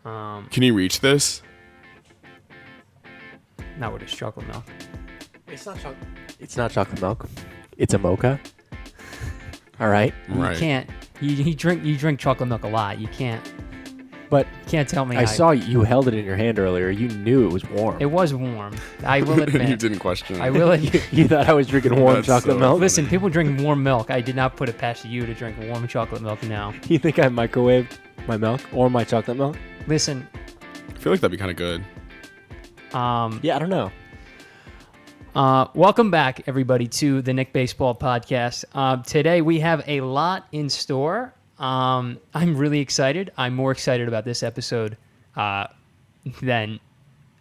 Can you reach this? Not with his chocolate milk. It's not chocolate milk. It's a mocha. All right. Right. You can't. You drink chocolate milk a lot. You can't. But Can't tell me. I saw you held it in your hand earlier. You knew it was warm. It was warm. I will admit. You didn't question it. I will admit. You thought I was drinking warm That's chocolate so milk? Listen, people drink warm milk. I did not put it past you to drink warm chocolate milk now. You think I microwaved my milk or my chocolate milk? Listen. I feel like that'd be kind of good. Yeah, I don't know. Welcome back, everybody, to the Nick Baseball Podcast. Today we have a lot in store. I'm really excited. I'm more excited about this episode than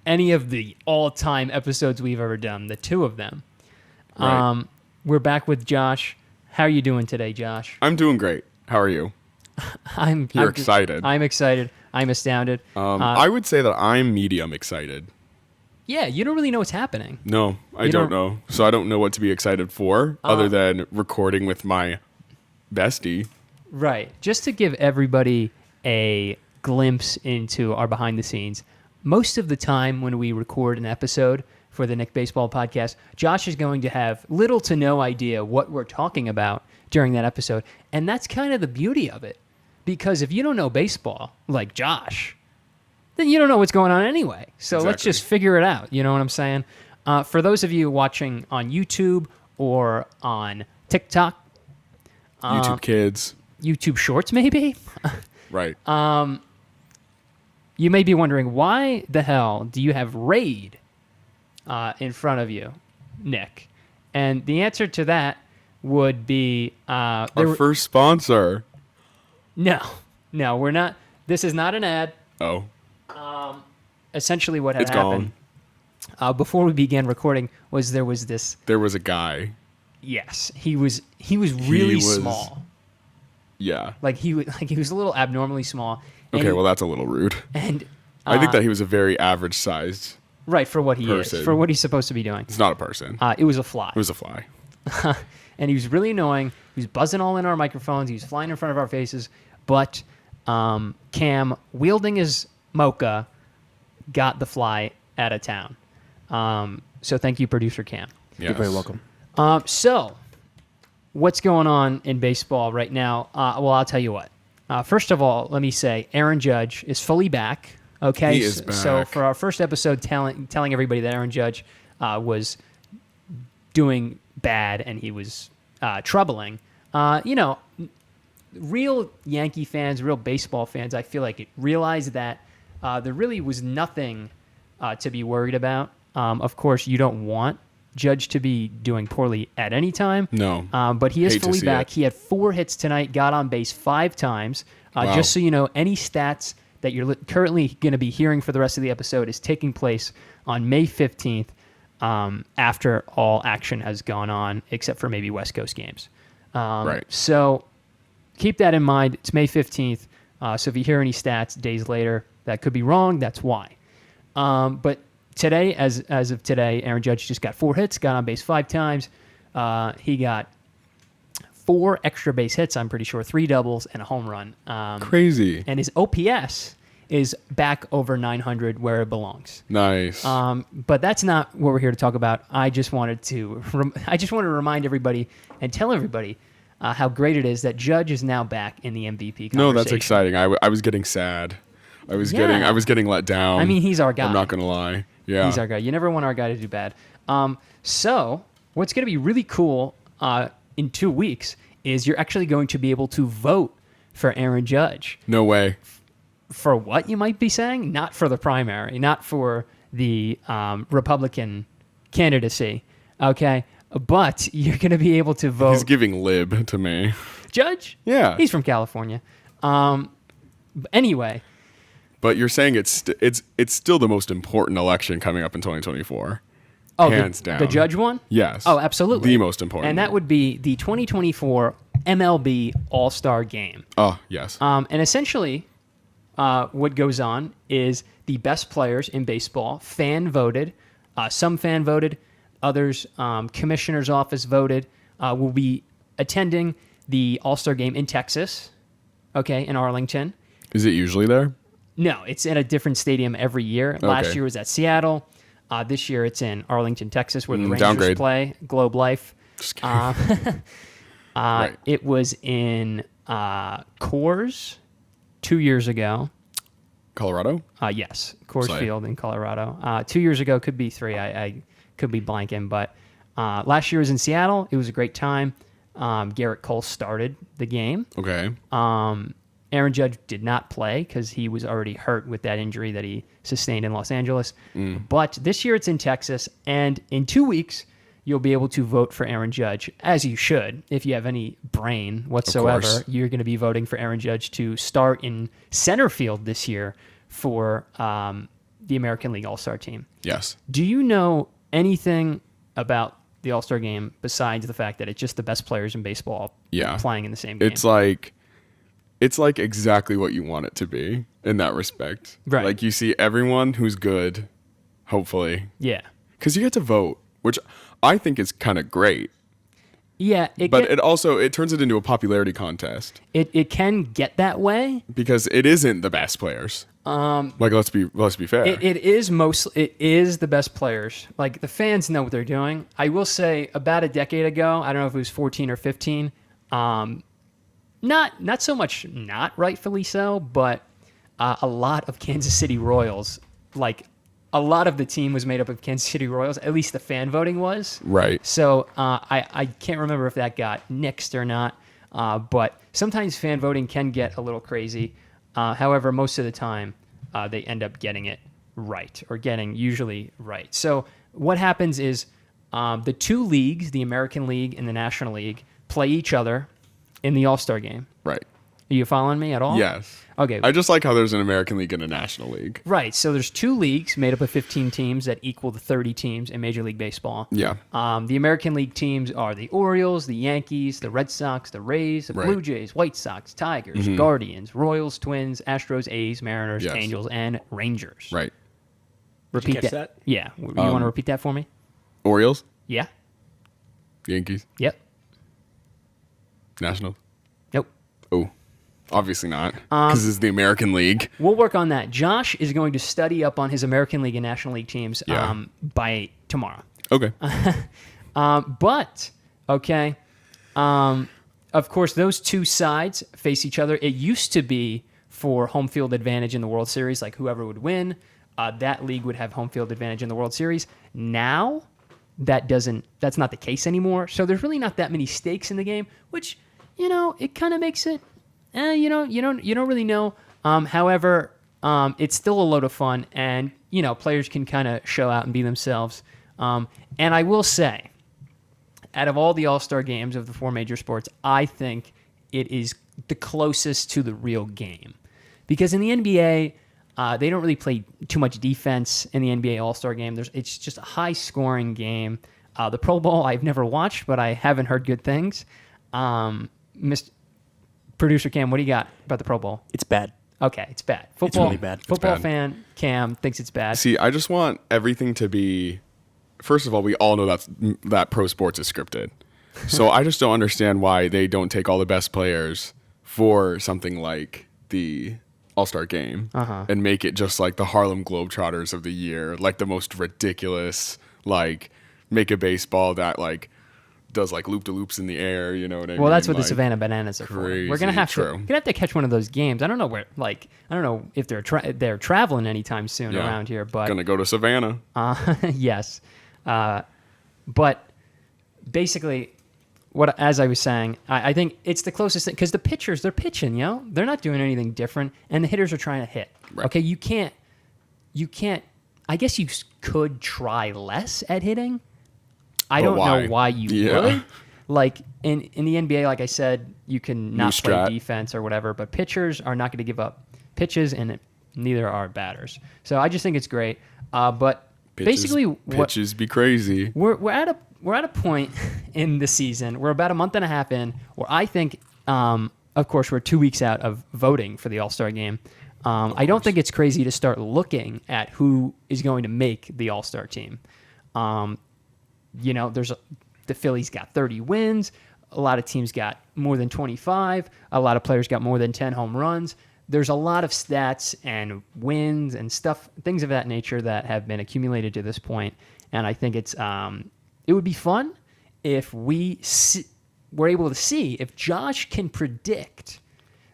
any of the all-time episodes we've ever done, the two of them. Right. We're back with Josh. How are you doing today, Josh? I'm doing great. How are you? You're excited. I'm excited. I'm astounded. I would say that I'm medium excited. Yeah, you don't really know what's happening. No, I You don't don't- know. So I don't know what to be excited for other than recording with my bestie. Right. Just to give everybody a glimpse into our behind the scenes, most of the time when we record an episode for the Nick Baseball Podcast, Josh is going to have little to no idea what we're talking about during that episode. And that's kind of the beauty of it. Because if you don't know baseball, like Josh, then you don't know what's going on anyway. So let's Exactly. just figure it out. You know what I'm saying? For those of you watching on YouTube or on TikTok, YouTube kids. YouTube Shorts maybe, Right. you may be wondering, why the hell do you have Raid in front of you, Nick? And the answer to that would be... Our first sponsor. No, we're not. This is not an ad. Oh, Essentially what had it's happened before we began recording was there was this... there was a guy. Yes, he was really was- small. Yeah. Like he was a little abnormally small. And Okay, he- well, that's a little rude. And I think that he was a very average sized. right, for what he person. is, for what he's supposed to be doing. It's not a person. It was a fly. It was a fly. And he was really annoying. He was buzzing all in our microphones. He was flying in front of our faces. But Cam, wielding his mocha, got the fly out of town. So thank you, producer Cam. Yes. You're very welcome. So what's going on in baseball right now? Well, I'll tell you what. First of all, let me say Aaron Judge is fully back. Okay, He is So back. for our first episode, telling everybody that Aaron Judge was doing bad and he was troubling. Real Yankee fans, real baseball fans, I feel like realized that there really was nothing to be worried about. Of course, you don't want Judge to be doing poorly at any time. No. But he is Hate to fully see back. it. He had 4 hits tonight, got on base 5 times. Wow. Just so you know, any stats that you're currently going to be hearing for the rest of the episode is taking place on May 15th after all action has gone on, except for maybe West Coast games. Right. So keep that in mind. It's May 15th. So if you hear any stats days later, that could be wrong. That's why. But today, as of today, Aaron Judge just got 4 hits, got on base 5 times. He got 4 extra base hits, I'm pretty sure, 3 doubles and a home run. Crazy. And his OPS is back over 900 where it belongs. Nice. But that's not what we're here to talk about. I just wanted to remind everybody and tell everybody how great it is that Judge is now back in the MVP conversation. No, that's exciting. I was getting sad. I was getting let down. I mean, he's our guy. I'm not gonna lie. Yeah. He's our guy. You never want our guy to do bad. So what's going to be really cool in 2 weeks is you're actually going to be able to vote for Aaron Judge. No way. For what, you might be saying? Not for the primary, not for the Republican candidacy, okay? But you're going to be able to vote. He's giving lib to me. Judge? Yeah. He's from California. Anyway. But you're saying it's still the most important election coming up in 2024. Oh, Hands down. The Judge one? Yes. Oh, absolutely. The most important. And that would be the 2024 MLB All-Star Game. Oh, yes. And essentially, what goes on is the best players in baseball, fan voted, some fan voted, others, commissioner's office voted, will be attending the All-Star Game in Texas, okay, in Arlington. Is it usually there? No, it's at a different stadium every year. Last Okay. year was at Seattle. This year it's in Arlington, Texas, where the Rangers downgrade. play. Globe Life. Just kidding. Right. It was in Coors 2 years ago. Colorado? Yes, Coors Slay. Field in Colorado. 2 years ago, could be 3. I could be blanking, but last year was in Seattle. It was a great time. Garrett Cole started the game. Okay. Aaron Judge did not play because he was already hurt with that injury that he sustained in Los Angeles. But this year it's in Texas, and in 2 weeks you'll be able to vote for Aaron Judge, as you should. If you have any brain whatsoever, course. you're going to be voting for Aaron Judge to start in center field this year for the American League All-Star team. Yes. Do you know anything about the All-Star game besides the fact that it's just the best players in baseball playing in the same game? It's like exactly what you want it to be in that respect. Right. Like you see everyone who's good, hopefully. Yeah. Because you get to vote, which I think is kind of great. Yeah. But it turns it into a popularity contest it can get that way. because it isn't the best players. Let's be fair. It is the best players. Like, the fans know what they're doing. I will say, about a decade ago, I don't know if it was 14 or 15, not so much not rightfully so, but a lot of Kansas City Royals, like a lot of the team was made up of Kansas City Royals, at least the fan voting was. Right. So I can't remember if that got nixed or not, but sometimes fan voting can get a little crazy. However, most of the time, they end up getting it right, or getting usually right. So what happens is the two leagues, the American League and the National League, play each other in the All-Star game. Right. Are you following me at all? Yes. Okay. I just like how there's an American League and a National League. Right. So there's two leagues made up of 15 teams that equal the 30 teams in Major League Baseball. Yeah. The American League teams are the Orioles, the Yankees, the Red Sox, the Rays, the Right. Blue Jays, White Sox, Tigers, Guardians, Royals, Twins, Astros, A's, Mariners, Yes. Angels, and Rangers. Right. Repeat catch that? Yeah. You want to repeat that for me? Orioles, Yeah. Yankees, Yep. Nationals. Nope. Oh, obviously not. Because it's the American League. We'll work on that. Josh is going to study up on his American League and National League teams Yeah. by tomorrow. Okay. But, okay, of course, those two sides face each other. It used to be for home field advantage in the World Series, like whoever would win, that league would have home field advantage in the World Series. Now, that's not the case anymore. So there's really not that many stakes in the game, which, it kind of makes it, you don't really know. However, it's still a load of fun, and, players can kind of show out and be themselves. And I will say, out of all the All-Star games of the four major sports, I think it is the closest to the real game. Because in the NBA, they don't really play too much defense in the NBA All-Star game. It's just a high-scoring game. The Pro Bowl I've never watched, but I haven't heard good things. Mr. Producer Cam, what do you got about the Pro Bowl? It's bad. Okay, it's bad. Football, really bad. It's Football bad. fan Cam thinks it's bad. See, I just want everything to be. First of all, we all know that pro sports is scripted. So I just don't understand why they don't take all the best players for something like the All-Star game and make it just like the Harlem Globetrotters of the year, like the most ridiculous, like make a baseball that like does like loop-de-loops in the air, you know what I mean? Well, that's what the Like, Savannah Bananas are for. We're crazy, gonna have true. to catch one of those games. I don't know where, like, I don't know if they're traveling anytime soon Yeah. around here, but Gonna go to Savannah. yes. But basically, as I was saying, I think it's the closest thing, because the pitchers, they're pitching, they're not doing anything different, and the hitters are trying to hit. Right. Okay, you can't. I guess you could try less at hitting. I But don't why? know why you Yeah. would. Like in the NBA, like I said, you can not play strat. defense or whatever, but pitchers are not going to give up pitches, and neither are batters. So I just think it's great. But basically, pitches be crazy. we're at a point in the season. We're about a month and a half in, where I think, of course, we're 2 weeks out of voting for the All-Star game. I don't think it's crazy to start looking at who is going to make the All-Star team. The Phillies got 30 wins. A lot of teams got more than 25. A lot of players got more than 10 home runs. there's a lot of stats and wins and stuff, things of that nature that have been accumulated to this point, and I think it would be fun if we're able to see if Josh can predict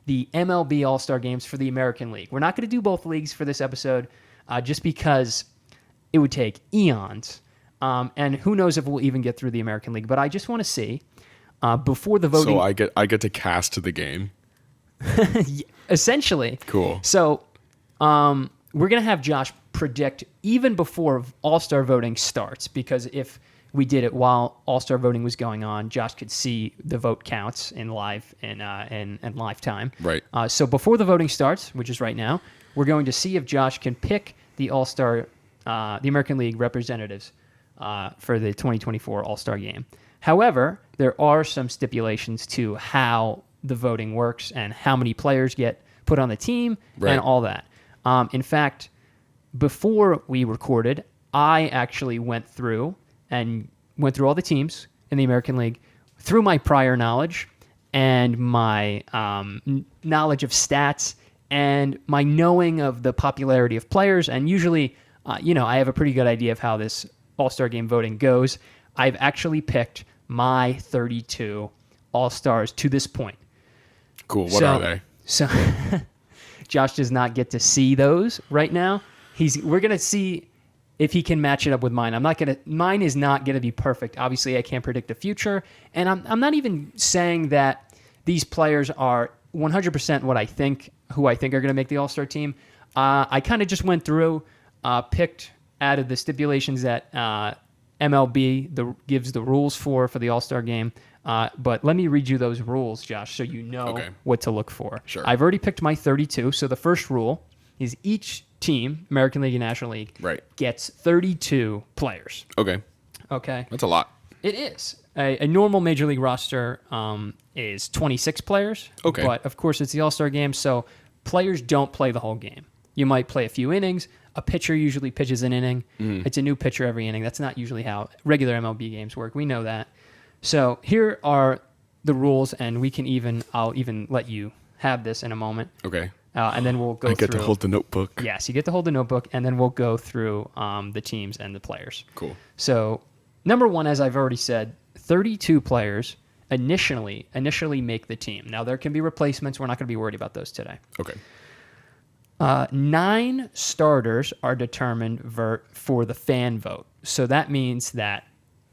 the MLB All-Star games for the American League. We're not going to do both leagues for this episode, just because it would take eons, and who knows if we'll even get through the American League. But I just want to see before the voting. So I get to cast the game. Essentially. Cool. So we're going to have Josh predict even before All-Star voting starts, because if we did it while All-Star voting was going on, Josh could see the vote counts in live and live time. Right. So before the voting starts, which is right now, we're going to see if Josh can pick the All-Star, the American League representatives for the 2024 All-Star game. However, there are some stipulations to how the voting works and how many players get put on the team and all that. In fact, before we recorded, I actually went through all the teams in the American League through my prior knowledge and my knowledge of stats and my knowing of the popularity of players. And usually, I have a pretty good idea of how this All-Star game voting goes. I've actually picked my 32 All-Stars to this point. Cool. What are they? So Josh does not get to see those right now. We're gonna see if he can match it up with mine. Mine is not gonna be perfect. Obviously, I can't predict the future, and I'm not even saying that these players are 100% who I think are gonna make the All-Star team. I kind of just went through, picked out of the stipulations that MLB gives the rules for the All-Star game. But let me read you those rules, Josh, so you know what to look for. Sure. I've already picked my 32. So the first rule is each team, American League and National League, gets 32 players. Okay. That's a lot. It is. A normal Major League roster is 26 players. Okay. But, of course, it's the All-Star game, so players don't play the whole game. You might play a few innings. A pitcher usually pitches an inning. It's a new pitcher every inning. That's not usually how regular MLB games work. We know that. So here are the rules, and I'll even let you have this in a moment. Okay. And then we'll go through. I get to hold the notebook. Yes, you get to hold the notebook, and then we'll go through the teams and the players. Cool. So number one, as I've already said, 32 players initially make the team. Now, there can be replacements. We're not going to be worried about those today. Okay. 9 starters are determined for the fan vote. So that means that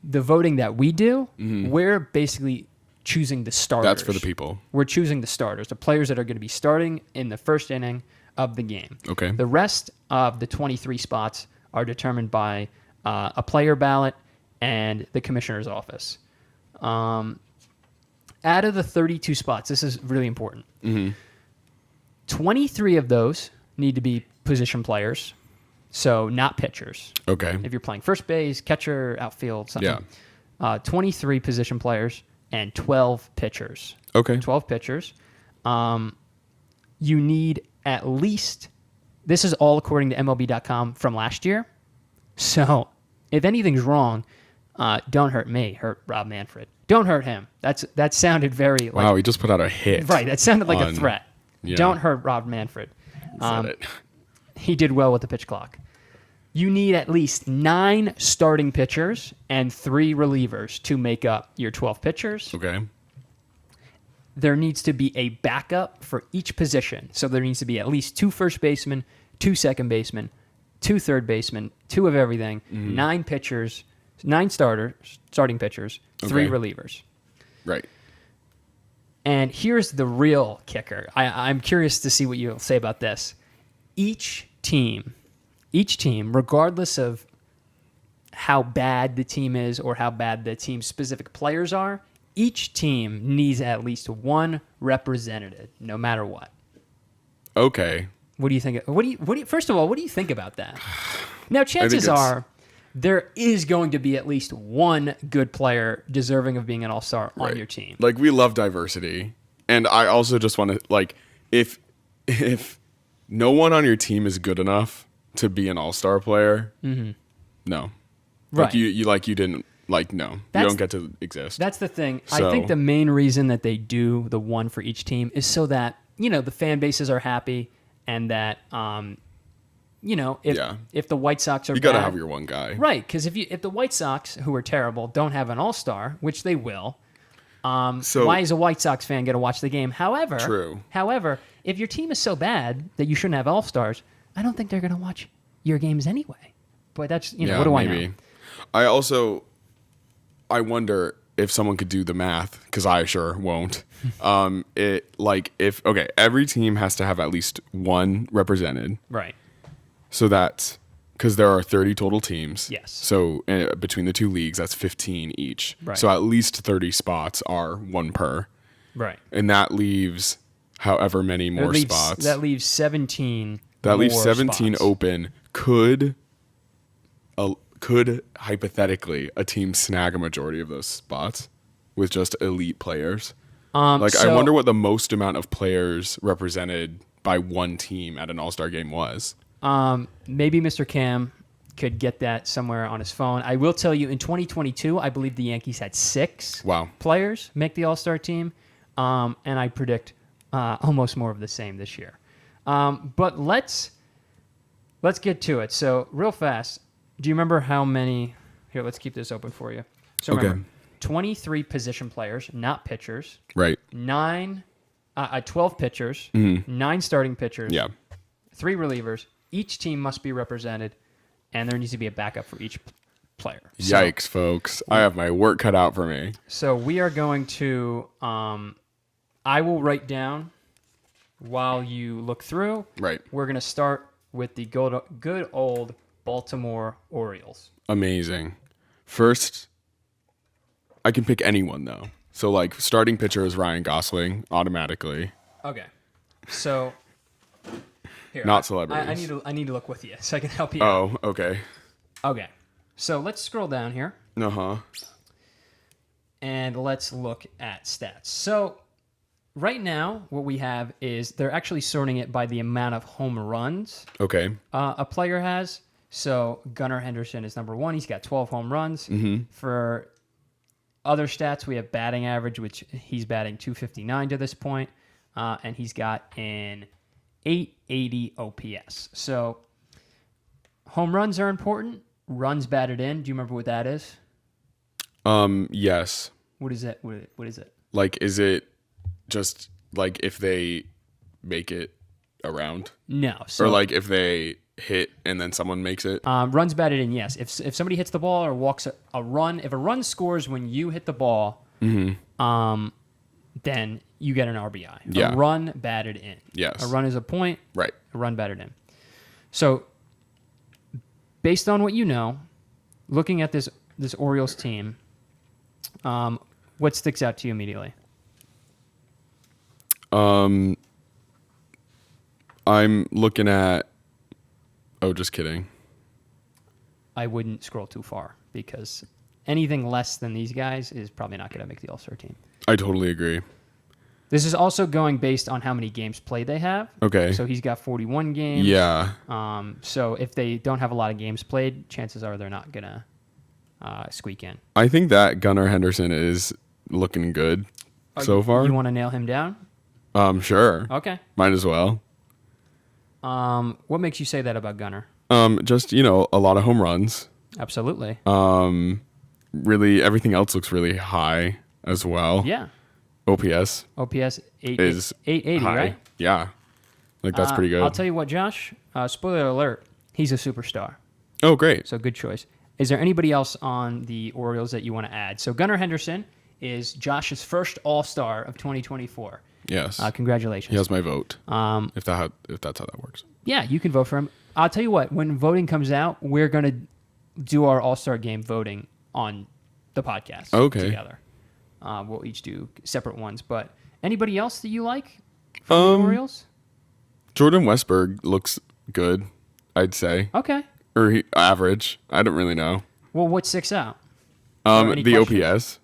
the voting that we do, we're basically choosing the starters. That's for the people. We're choosing the starters, the players that are going to be starting in the first inning of the game. Okay. The rest of the 23 spots are determined by a player ballot and the commissioner's office. Out of the 32 spots, this is really important. 23 of those need to be position players, so not pitchers. Okay. If you're playing first base, catcher, outfield, something. Yeah. 23 position players and 12 pitchers. Okay. 12 pitchers. You need at least, this is all according to MLB.com from last year. So if anything's wrong, don't hurt me, hurt Rob Manfred. Don't hurt him. That sounded very wow, he just put out a hit. Right, that sounded like a threat. Yeah. Don't hurt Rob Manfred. He did well with the pitch clock. You need at least 9 starting pitchers and 3 relievers to make up your 12 pitchers. Okay. There needs to be a backup for each position. So there needs to be at least 2 first basemen, 2 second basemen, 2 third basemen, 2 of everything, 9 pitchers, 9 starting pitchers, 3 relievers. Right. And here's the real kicker. I'm curious to see what you'll say about this. Each team, regardless of how bad the team is or how bad the team's specific players are, each team needs at least 1 representative, no matter what. Okay. What do you think? First of all, what do you think about that? Now, chances are there is going to be at least 1 good player deserving of being an all-star on your team. Like, we love diversity. And I also just want to, like, if no one on your team is good enough to be an all-star player, no. Right. You didn't, like, no. You don't get to exist. That's the thing. So, I think the main reason that they do the 1 for each team is so that the fan bases are happy and that, if the White Sox are You got to bad- have your one guy. Right, because if the White Sox, who are terrible, don't have an all-star, which they will, why is a White Sox fan going to watch the game? True. However, if your team is so bad that you shouldn't have all-stars, I don't think they're going to watch your games anyway. But that's, what do I know? I wonder if someone could do the math, because I sure won't. Every team has to have at least one represented. Right. So that's because there are 30 total teams. Yes. So between the two leagues, that's 15 each. Right. So at least 30 spots are one per. Right. And that leaves however many more spots. That leaves 17. That leaves 17 spots. open. Could hypothetically a team snag a majority of those spots with just elite players? I wonder what the most amount of players represented by one team at an All-Star game was. Maybe Mr. Cam could get that somewhere on his phone. I will tell you, in 2022, I believe the Yankees had 6 players make the All-Star team, and I predict almost more of the same this year. But let's get to it. So real fast, do you remember how many? Here, let's keep this open for you. So remember, 23 position players, not pitchers. Right. 12 pitchers, 9 starting pitchers. Yeah. 3 relievers. Each team must be represented, and there needs to be a backup for each player. Yikes, folks. I have my work cut out for me. So we are going to, I will write down while you look through. Right. We're going to start with the good old Baltimore Orioles. Amazing. First, I can pick anyone, though. So, starting pitcher is Ryan Gosling automatically. Okay. So... Here, Not celebrities. I need to look with you so I can help you out. Oh, okay. Okay. So let's scroll down here. Uh-huh. And let's look at stats. So right now, what we have is they're actually sorting it by the amount of home runs a player has. So Gunnar Henderson is number 1. He's got 12 home runs. Mm-hmm. For other stats, we have batting average, which he's batting .259 to this point. And he's got an 880 OPS. So home runs are important. Runs batted in. Do you remember what that is? Yes. What is it? What is it? Is it just if they make it around? No. So, or if they hit and then someone makes it? Runs batted in, yes. If somebody hits the ball or walks a run, if a run scores when you hit the ball, then you get an RBI. Yeah. A run batted in. Yes. A run is a point. Right. A run batted in. So, based on what you know, looking at this Orioles team, what sticks out to you immediately? I'm looking at... Oh, just kidding. I wouldn't scroll too far because anything less than these guys is probably not going to make the All-Star team. I totally agree. This is also going based on how many games played they have. Okay. So he's got 41 games. Yeah. So if they don't have a lot of games played, chances are they're not going to squeak in. I think that Gunnar Henderson is looking good so far. You want to nail him down? Sure. Okay. Might as well. What makes you say that about Gunnar? Just, a lot of home runs. Absolutely. Really, everything else looks really high as well. Yeah. OPS 880, high. right? Yeah. That's pretty good. I'll tell you what, Josh, spoiler alert, he's a superstar. Oh, great. So good choice. Is there anybody else on the Orioles that you want to add? So Gunnar Henderson is Josh's first All-Star of 2024. Yes. Congratulations. He has my vote. If that's how that works. Yeah, you can vote for him. I'll tell you what, when voting comes out, we're going to do our All-Star game voting on the podcast together. We'll each do separate ones. But anybody else that you like from the Orioles? Jordan Westberg looks good, I'd say. Okay. Or average. I don't really know. Well, what sticks out? The OPS.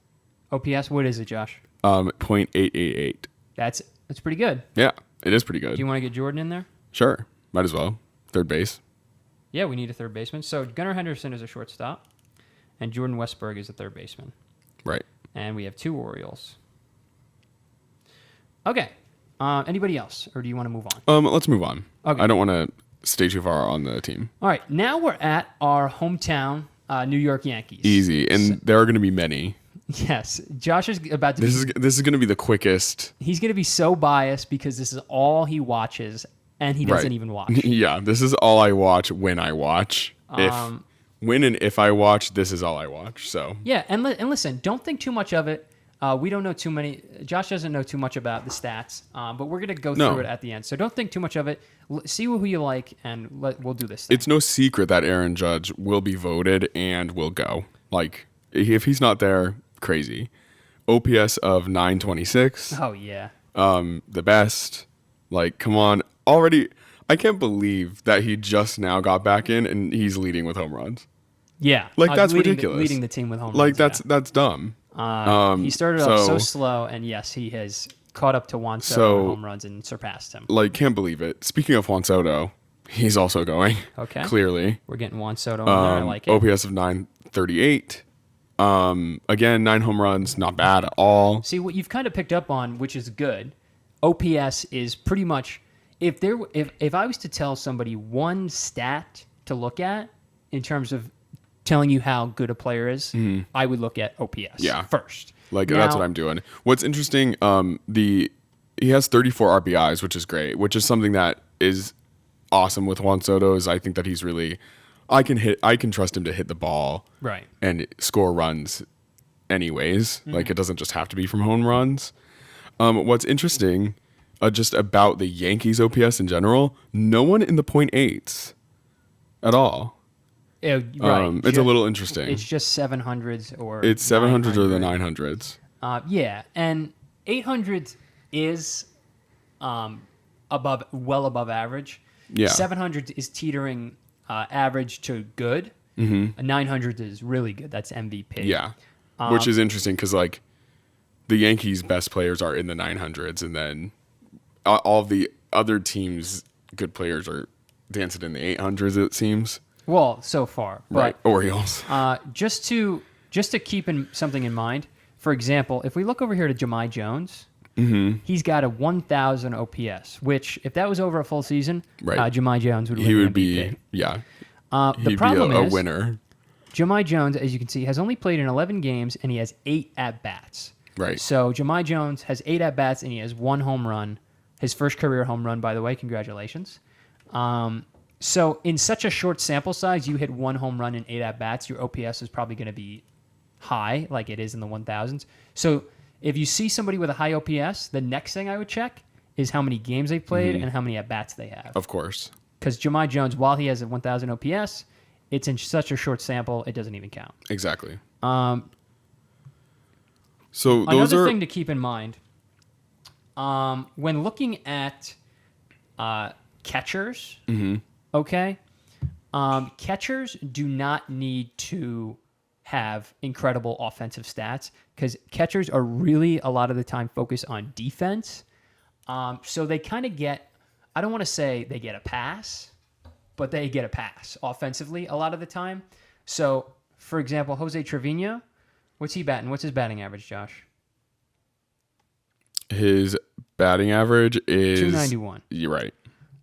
OPS, what is it, Josh? .888. That's pretty good. Yeah, it is pretty good. Do you want to get Jordan in there? Sure. Might as well. Third base. Yeah, we need a third baseman. So Gunnar Henderson is a shortstop, and Jordan Westberg is a third baseman. Right. And we have 2 Orioles. Okay. Anybody else, or do you want to move on? Let's move on. Okay. I don't want to stay too far on the team. All right, now we're at our hometown New York Yankees. Easy, and there are going to be many. Yes, Josh is about to. This is going to be the quickest. He's going to be so biased because this is all he watches, and he doesn't even watch. Yeah, this is all I watch when I watch. If I watch, this is all I watch. So yeah, and listen, don't think too much of it. We don't know too many. Josh doesn't know too much about the stats, but we're gonna go through it at the end. So don't think too much of it. See who you like, and we'll do this thing. It's no secret that Aaron Judge will be voted and will go. Like if he's not there, crazy. OPS of 926. Oh yeah. The best. Like, come on, already. I can't believe that he just now got back in and he's leading with home runs. Yeah, like that's ridiculous. Leading the team with home runs. Like that's dumb. He started off so slow, and yes, he has caught up to Juan Soto in home runs and surpassed him. Like, can't believe it. Speaking of Juan Soto, he's also going. Okay, clearly we're getting Juan Soto in there. I like it. OPS of 938. Again, 9 home runs, not bad at all. See what you've kind of picked up on, which is good. OPS is pretty much if I was to tell somebody one stat to look at in terms of telling you how good a player is, I would look at OPS first. Like that's what I'm doing. What's interesting, he has 34 RBIs, which is great, which is something that is awesome with Juan Soto. Is I think that he's really, I can trust him to hit the ball right and score runs anyways. Like it doesn't just have to be from home runs. What's interesting, just about the Yankees OPS in general, no one in the .8s at all. Yeah, right. It's a little interesting. It's just 700s or it's 700s or the 900s. Yeah, and 800s is well above average. Yeah, 700 is teetering average to good. Mm-hmm. 900 is really good. That's MVP. Yeah, which is interesting because like the Yankees' best players are in the 900s, and then all the other teams' good players are dancing in the 800s. It seems. Well, so far, right? Orioles. Just to keep something in mind. For example, if we look over here to Jahmai Jones, he's got a 1,000 OPS. Which, if that was over a full season, Jahmai Jones would win he would MVP. The problem is a winner. Jahmai Jones, as you can see, has only played in 11 games and he has 8 at bats. Right. So Jahmai Jones has 8 at bats and he has 1 home run. His first career home run, by the way. Congratulations. So in such a short sample size, you hit 1 home run in 8 at-bats, your OPS is probably going to be high, like it is in the 1,000s. So if you see somebody with a high OPS, the next thing I would check is how many games they've played and how many at-bats they have. Of course. Because Jahmai Jones, while he has a 1,000 OPS, it's in such a short sample, it doesn't even count. Exactly. So those another thing to keep in mind, when looking at catchers... Okay? Catchers do not need to have incredible offensive stats because catchers are really, a lot of the time, focused on defense. So they kind of get, I don't want to say they get a pass, but they get a pass offensively a lot of the time. So, for example, Jose Trevino, what's he batting? What's his batting average, Josh? His batting average is... 291. You're right.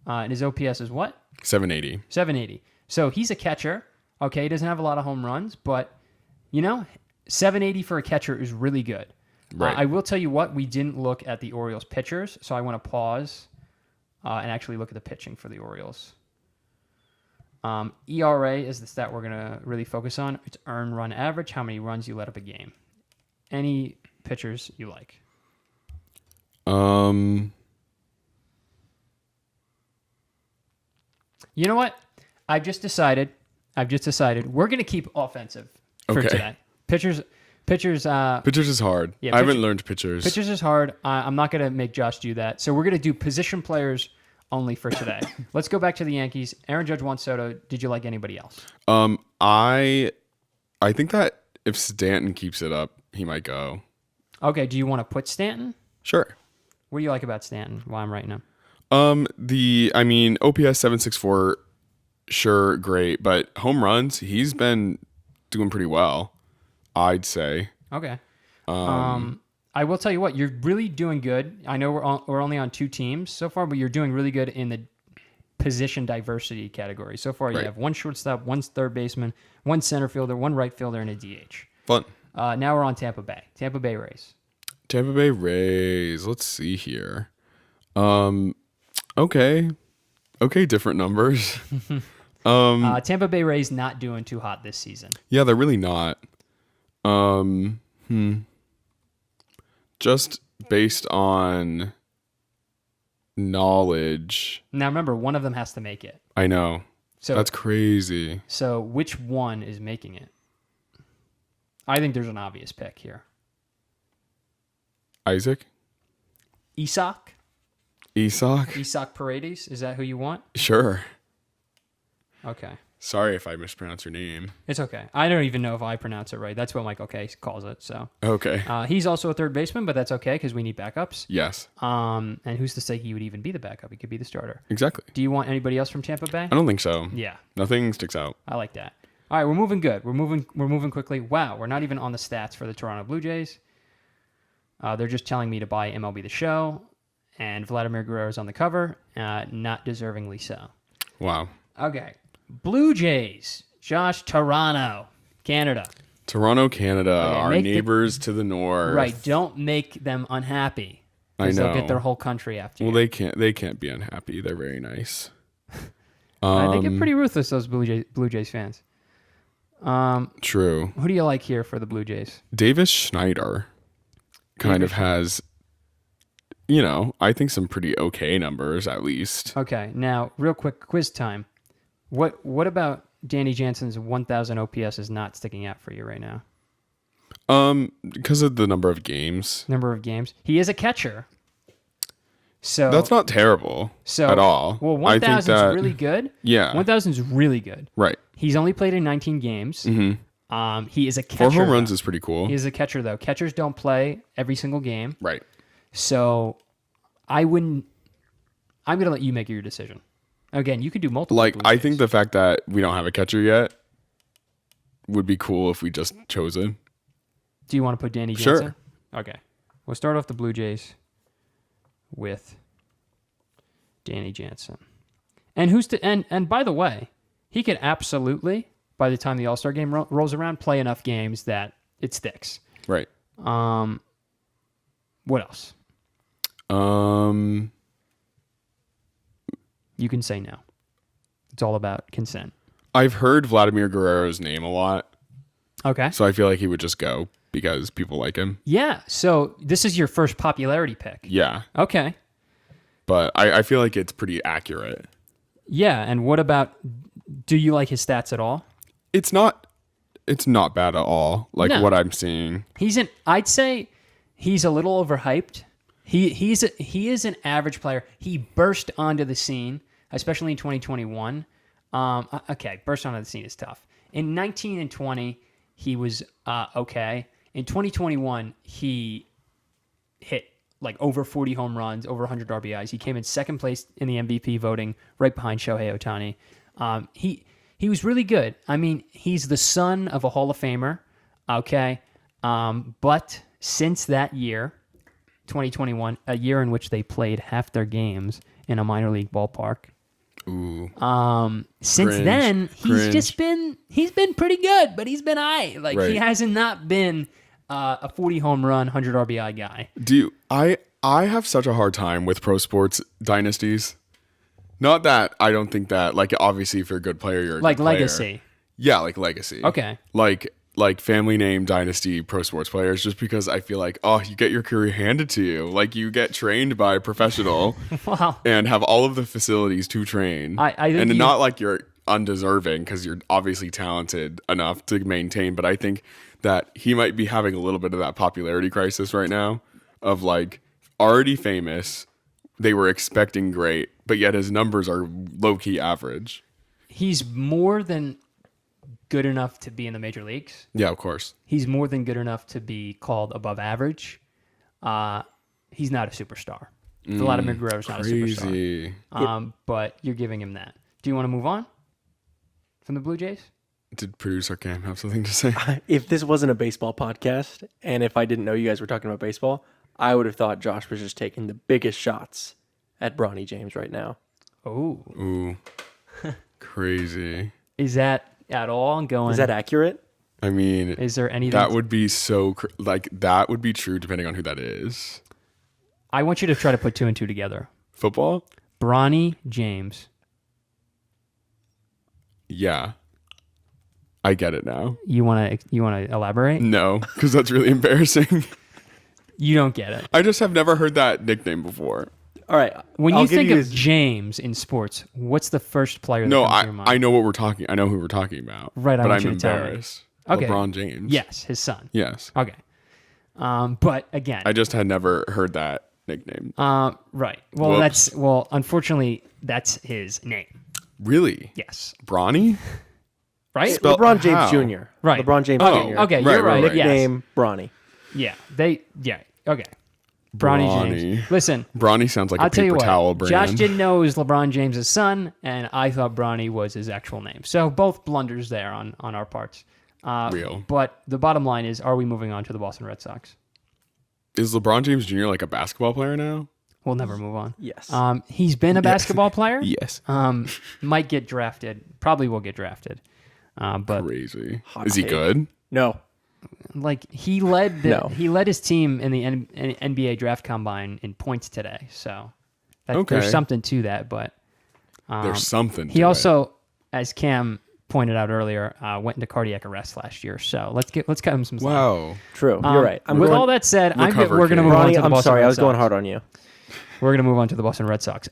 And his OPS is what? 780. 780. So he's a catcher. Okay, he doesn't have a lot of home runs, but, 780 for a catcher is really good. Right. I will tell you what, we didn't look at the Orioles pitchers, so I want to pause and actually look at the pitching for the Orioles. ERA is the stat we're going to really focus on. It's earned run average, how many runs you let up a game. Any pitchers you like? You know what? I've just decided we're going to keep offensive for today. Pitchers is hard. Yeah, I haven't learned pitchers. Pitchers is hard. I'm not going to make Josh do that. So we're going to do position players only for today. Let's go back to the Yankees. Aaron Judge, Juan Soto. Did you like anybody else? I think that if Stanton keeps it up, he might go. Okay. Do you want to put Stanton? Sure. What do you like about Stanton while I'm writing him? OPS 764, sure, great, but home runs, he's been doing pretty well, I'd say. Okay. I will tell you what, you're really doing good. I know we're only on 2 teams so far, but you're doing really good in the position diversity category. So far, you Right. have 1 shortstop, 1 third baseman, 1 center fielder, 1 right fielder, and a DH. Fun. Now we're on Tampa Bay. Tampa Bay Rays. Tampa Bay Rays. Let's see here. Okay, different numbers. Tampa Bay Rays not doing too hot this season. Yeah, they're really not. Just based on knowledge. Now remember, one of them has to make it. I know. So That's crazy. So which one is making it? I think there's an obvious pick here. Isaac? Isak Paredes, is that who you want? Sure. Okay. Sorry if I mispronounced your name. It's okay. I don't even know if I pronounce it right. That's what Michael K calls it. So Okay. he's also a third baseman, but that's okay because we need backups. Yes. And who's to say he would even be the backup? He could be the starter. Exactly. Do you want anybody else from Tampa Bay? I don't think so. Yeah, Nothing sticks out. I like that. All right, we're moving good. We're moving quickly. Wow, we're not even on the stats for the Toronto Blue Jays. They're just telling me to buy MLB The Show, and Vladimir Guerrero's on the cover, not deservingly so. Wow. Okay, Blue Jays. Josh, Toronto, Canada. Toronto, Canada, Okay, our neighbors to the north. Right, don't make them unhappy. I 'Cause know. They'll get their whole country after Well, you. they can't be unhappy. They're very nice. They get pretty ruthless, those Blue Jays fans. True. Who do you like here for the Blue Jays? Davis Schneider kind of has, I think some pretty okay numbers at least. Okay, now real quick quiz time. What about Danny Jansen's 1,000 OPS is not sticking out for you right now? Because of the number of games. Number of games. He is a catcher. So That's not terrible at all. Well, I think 1,000 that is really good. Yeah. 1,000 is really good. Right. He's only played in 19 games. Mm-hmm. He is a catcher. 4 home runs though. is pretty cool. He is a catcher though. Catchers don't play every single game. Right. So I'm going to let you make your decision. Again, you could do multiple. Like, Blue I Jays. think the fact that we don't have a catcher yet would be cool if we just chose him. Do you want to put Danny Sure. Jansen? Okay. We'll start off the Blue Jays with Danny Jansen. And and by the way, he could absolutely, by the time the All-Star game rolls around, play enough games that it sticks. Right. What else? You can say no. It's all about consent. I've heard Vladimir Guerrero's name a lot, Okay. so I feel like he would just go because people like him. Yeah. So this is your first popularity pick. Yeah. Okay. But I feel like it's pretty accurate. Yeah. And what about, do you like his stats at all? It's not bad at all, like No. what I'm seeing. I'd say he's a little overhyped. He is an average player. He burst onto the scene, especially in 2021. Okay, burst onto the scene is tough. In 19 and 20, he was okay. In 2021, he hit like over 40 home runs, over 100 RBIs. He came in second place in the MVP voting, right behind Shohei Ohtani. He was really good. I mean, he's the son of a Hall of Famer, okay? But since that year, 2021, a year in which they played half their games in a minor league ballpark. Ooh. Since Cringe. then, he's Cringe. been pretty good, but he's been high. Like Right. he hasn't not been a 40 home run, 100 RBI guy. I have such a hard time with pro sports dynasties. Not that I don't think that, like, obviously if you're a good player, you're a Like good player. legacy. Yeah, like legacy. Okay. Like family name dynasty pro sports players, just because I feel like, you get your career handed to you. Like, you get trained by a professional Wow. and have all of the facilities to train. I think and you- not like you're undeserving because you're obviously talented enough to maintain. But I think that he might be having a little bit of that popularity crisis right now of like already famous. They were expecting great, but yet his numbers are low key average. He's more than good enough to be in the major leagues. Yeah, of course. He's more than good enough to be called above average. He's not a superstar. Vladimir Guerrero's not a superstar. Crazy. But you're giving him that. Do you want to move on from the Blue Jays? Did producer Cam have something to say? If this wasn't a baseball podcast, and if I didn't know you guys were talking about baseball, I would have thought Josh was just taking the biggest shots at Bronny James right now. Oh, Ooh, crazy. is that at all going? Is that accurate? I mean, Is there anything? that would be so that would be true depending on who that is. I want you to try to put two and two together. Football? Bronny James. Yeah. I get it now. You want to elaborate? No, because that's really embarrassing. You don't get it. I just have never heard that nickname before. All right. When I'll you give think of his- James in sports, what's the first player that No, comes to your mind? I know what we're talking. I know who we're talking about. Right, I but want I'm you to tell me. embarrassed. Okay. LeBron James. Yes, his son. Yes. Okay. But again, I just had never heard that nickname. right. Well, Whoops. unfortunately, that's his name. Really? Yes. Bronny? Right? Spell- LeBron James how? Jr. Right. LeBron James Oh, Jr. Okay, Right, you're right. right, right. Yes. Nickname Bronny. Yeah. Yeah. Bronny James. Listen, Bronny sounds like I'll a tell you paper what. towel brand. Josh didn't know it was LeBron James' son, and I thought Bronny was his actual name. So both blunders there on our parts. Real. But the bottom line is, are we moving on to the Boston Red Sox? Is LeBron James Jr. like a basketball player now? We'll never move on. Yes. He's been a basketball player. Yes. Might get drafted. Probably will get drafted. But Crazy. Hot Is he take. good? No. like he led No. he led his team in the NBA draft combine in points today. So Okay. there's something to that. But There's something. he to also, as Cam pointed out earlier, went into cardiac arrest last year. So let's cut him some it. slack. Wow. True. You're right. I'm With going, all that said, Recover, we're going to King. move on Bronny, to the I'm Boston sorry. Red I was going Sox. hard on you. We're going to move on to the Boston Red Sox,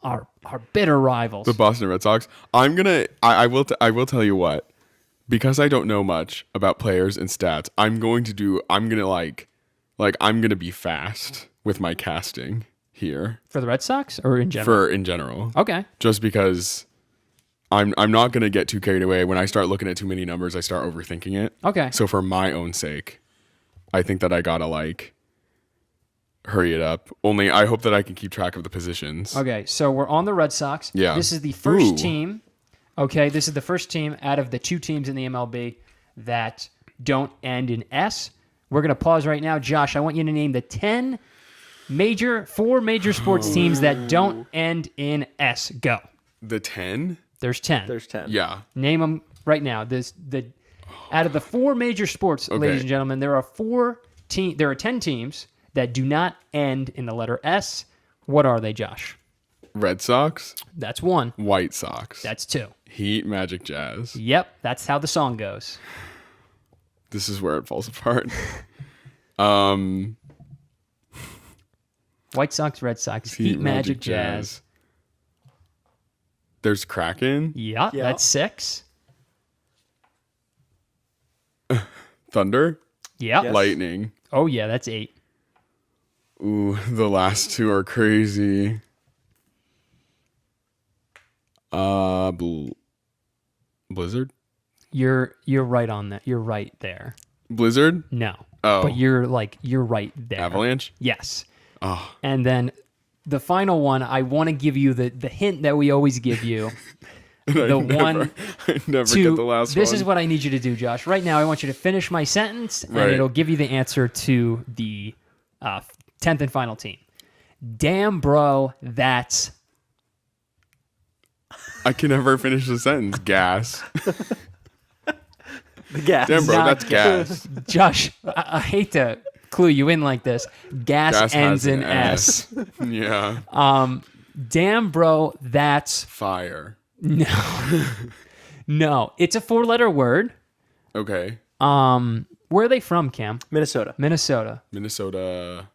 our bitter rivals. The Boston Red Sox. I will tell you what. Because I don't know much about players and stats, I'm going to be fast with my casting here For the Red Sox or in general? in general. Okay. Just because I'm not going to get too carried away. When I start looking at too many numbers, I start overthinking it. Okay. So for my own sake, I think that I got to hurry it up. Only I hope that I can keep track of the positions. Okay, so we're on the Red Sox. Yeah. This is the first Ooh. team. Okay, this is the first team out of the two teams in the MLB that don't end in S. We're going to pause right now. Josh, I want you to name the 4 major sports teams that don't end in S. Go. The 10? There's 10. There's 10. Yeah. Name them right now. Out of the 4 major sports, ladies and gentlemen, there are 10 teams that do not end in the letter S. What are they, Josh? Red Sox, That's 1. White Sox, That's 2. Heat, Magic, Jazz. Yep, that's how the song goes. This is where it falls apart. White Sox, Red Sox, Heat, Magic, Jazz. There's Kraken, Yeah, Yeah. that's 6. Thunder, Yeah. Yes. Lightning. Oh, yeah, that's 8. Ooh, the last 2 are crazy. Blizzard? You're right on that. You're right there. Blizzard? No. Oh. But you're right there. Avalanche? Yes. Oh, And then the final one, I want to give you the hint that we always give you. The one, I never two. get the last This one. is what I need you to do, Josh. Right now, I want you to finish my sentence, and Right. it'll give you the answer to the 10th and final team. Damn, bro, that's I can never finish the sentence. Gas. The gas. Damn, bro, not that's gas. Josh. I hate to clue you in like this. Gas Gas ends has in an S. Yeah. Damn, bro, that's Fire. no. It's a 4-letter word. Okay. Where are they from, Cam? Minnesota. Minnesota. Minnesota.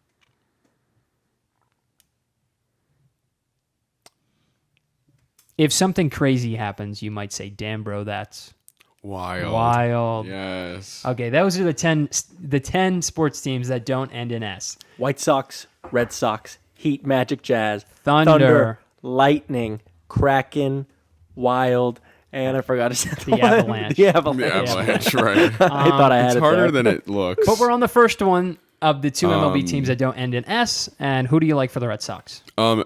If something crazy happens, you might say, "Damn, bro, that's Wild. wild." Yes. Okay, those are the 10 sports teams that don't end in S. White Sox, Red Sox, Heat, Magic, Jazz, Thunder. Lightning, Kraken, Wild, and I forgot to say The Avalanche. The Avalanche. The Avalanche, right. I thought I had It's it harder there. than it looks. But we're on the first one of the 2 MLB teams that don't end in S. And who do you like for the Red Sox?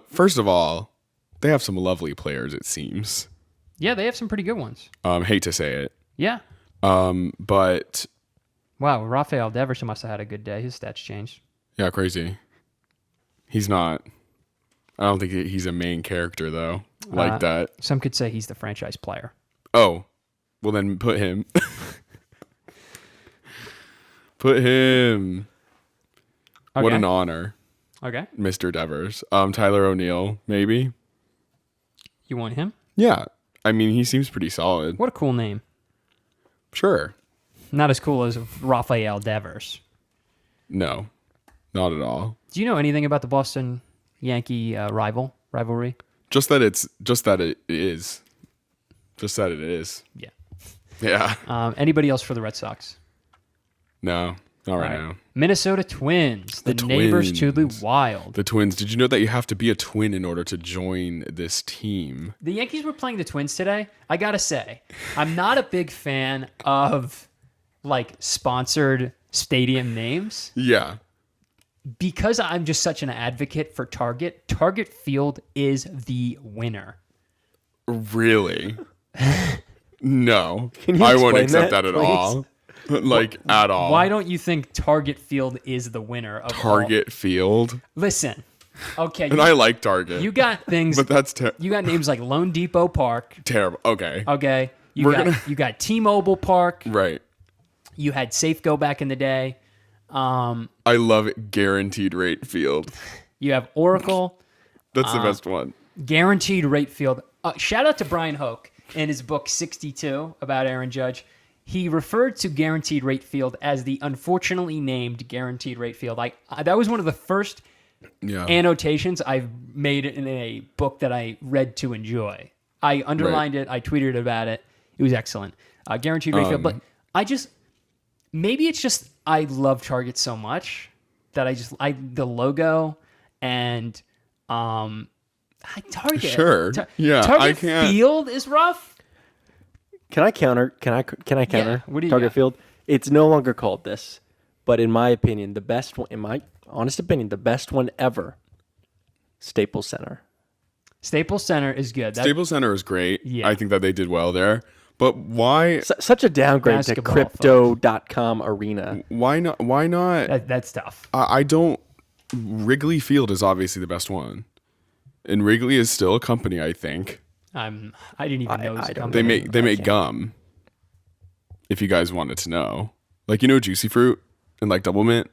First of all, they have some lovely players, it seems. Yeah, they have some pretty good ones. Hate to say it. Yeah. But Wow, Rafael Devers must have had a good day. His stats changed. yeah, crazy. He's not. I don't think he's a main character though, like that. Some could say he's the franchise player. Oh, well then put him. Put him. Okay. What an honor, Okay. Mr. Devers. Tyler O'Neill, maybe. You want him? Yeah, I mean he seems pretty solid. What a cool name. Sure. Not as cool as Rafael Devers. No, not at all. Do you know anything about the Boston Yankee rivalry? Just that it is. Just that it is. Yeah. Yeah. Anybody else for the Red Sox? No, not right now. Minnesota Twins, the neighbors to the Wild. The Twins. Did you know that you have to be a twin in order to join this team? The Yankees were playing the Twins today. I gotta say, I'm not a big fan of like sponsored stadium names Yeah. because I'm just such an advocate for Target. Target Field is the winner. Really? No. Can you I won't explain accept that, that at please? all. Like, at all. Why don't you think Target Field is the winner of Target Field? Listen, okay, And I like Target. you got things. but that's You got names like Lone Depot Park. terrible. Okay. Okay, you got T-Mobile Park. Right. You had Safeco back in the day. I love it. Guaranteed Rate Field. You have Oracle. That's the best one. Guaranteed Rate Field. Shout out to Brian Hoke in his book 62 about Aaron Judge. He referred to Guaranteed Rate Field as the unfortunately named Guaranteed Rate Field. That was one of the first Yeah. annotations I've made in a book that I read to enjoy. I underlined it. I tweeted about it. It was excellent. Guaranteed Rate Field. But maybe it's just I love Target so much that the logo and Target. Sure. Yeah, Target I can't- Field is rough. Can I counter? Can I counter? What do you Target got? Field. It's no longer called this, but in my opinion, the best one. In my honest opinion, the best one ever. Staples Center. Staples Center is good. Staples Center is great. Yeah. I think that they did well there. But why? Such a downgrade to Basketball, Crypto.com arena. Why not? Why not? That's tough. I don't. Wrigley Field is obviously the best one, and Wrigley is still a company. I think I didn't even know it was a I don't- company. they make gum. If you guys wanted to know, like Juicy Fruit and like Double Mint,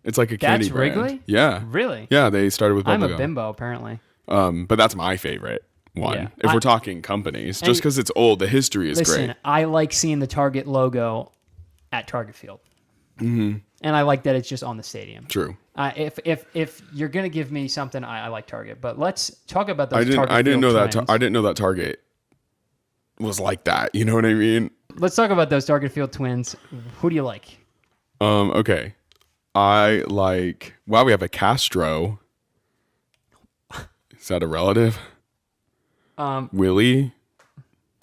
it's like a candy That's brand. Wrigley? Yeah, Really? yeah. They started with I'm a bubblegum. bimbo, apparently. But that's my favorite one. Yeah. If we're talking companies, just because it's old, the history is Listen, great. I like seeing the Target logo at Target Field. Mm-hmm. And I like that it's just on the stadium. True. If you're gonna give me something, I like Target. But let's talk about those. I didn't Target know Field that. Twins. I didn't know that Target was like that. You know what I mean? Let's talk about those Target Field Twins. Who do you like? Okay. I like. Wow, we have a Castro. Is that a relative? Willie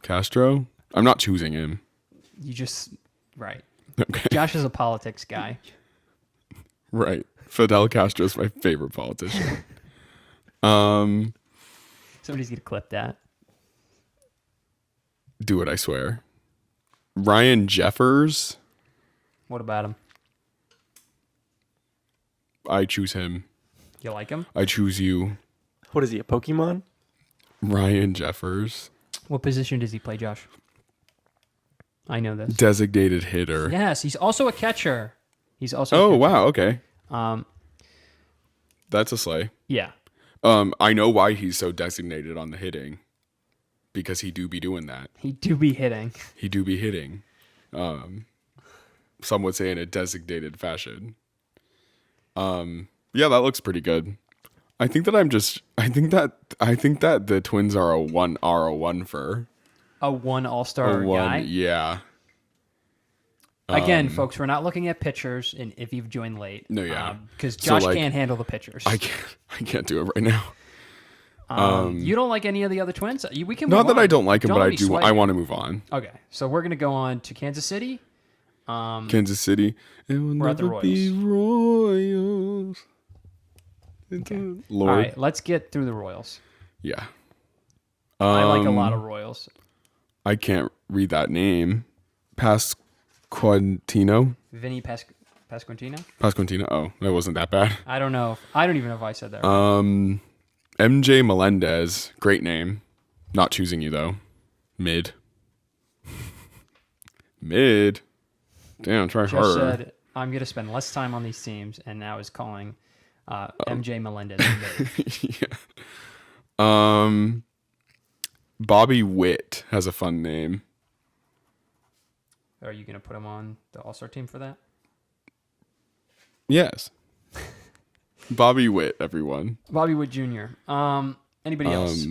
Castro. I'm not choosing him. You just right. Okay. Josh is a politics guy. Right. Fidel Castro is my favorite politician. Somebody's gonna clip that. Do it, I swear. Ryan Jeffers. What about him? I choose him. You like him? I choose you. What is he? A Pokemon? Ryan Jeffers. What position does he play, Josh? I know this. Designated hitter. Yes, he's also a catcher. He's also. Oh, a catcher. wow. Okay. Um, That's a sleigh. yeah. I know why he's so designated on the hitting. Because he do be doing that. He do be hitting. He do be hitting. Some would say in a designated fashion. Yeah, that looks pretty good. I think that the Twins are a one for A one All-Star a one. guy. Yeah. Again, folks, we're not looking at pitchers, and if you've joined late, No, yeah. because So, Josh like, can't handle the pitchers. I can't do it right now. You don't like any of the other Twins? We can. Not move that on. I don't like him, Don't but let I me do. swipe I you. want to move on. Okay, so we're gonna go on to Kansas City. Kansas City. It will We're at the never be Royals. Lord. All right, let's get through the Royals. Yeah. I like a lot of Royals. I can't read that name. Pasquantino. Vinny Pasquantino? Pasquantino. Oh, that wasn't that bad. I don't know. I don't even know if I said that right. MJ Melendez. Great name. Not choosing you, though. Mid. Damn, try Just harder. said, I'm going to spend less time on these teams, and now is calling MJ Melendez mid. Yeah. Bobby Witt has a fun name. Are you going to put him on the All-Star team for that? Yes. Bobby Witt, everyone. Bobby Witt Jr. Anybody else?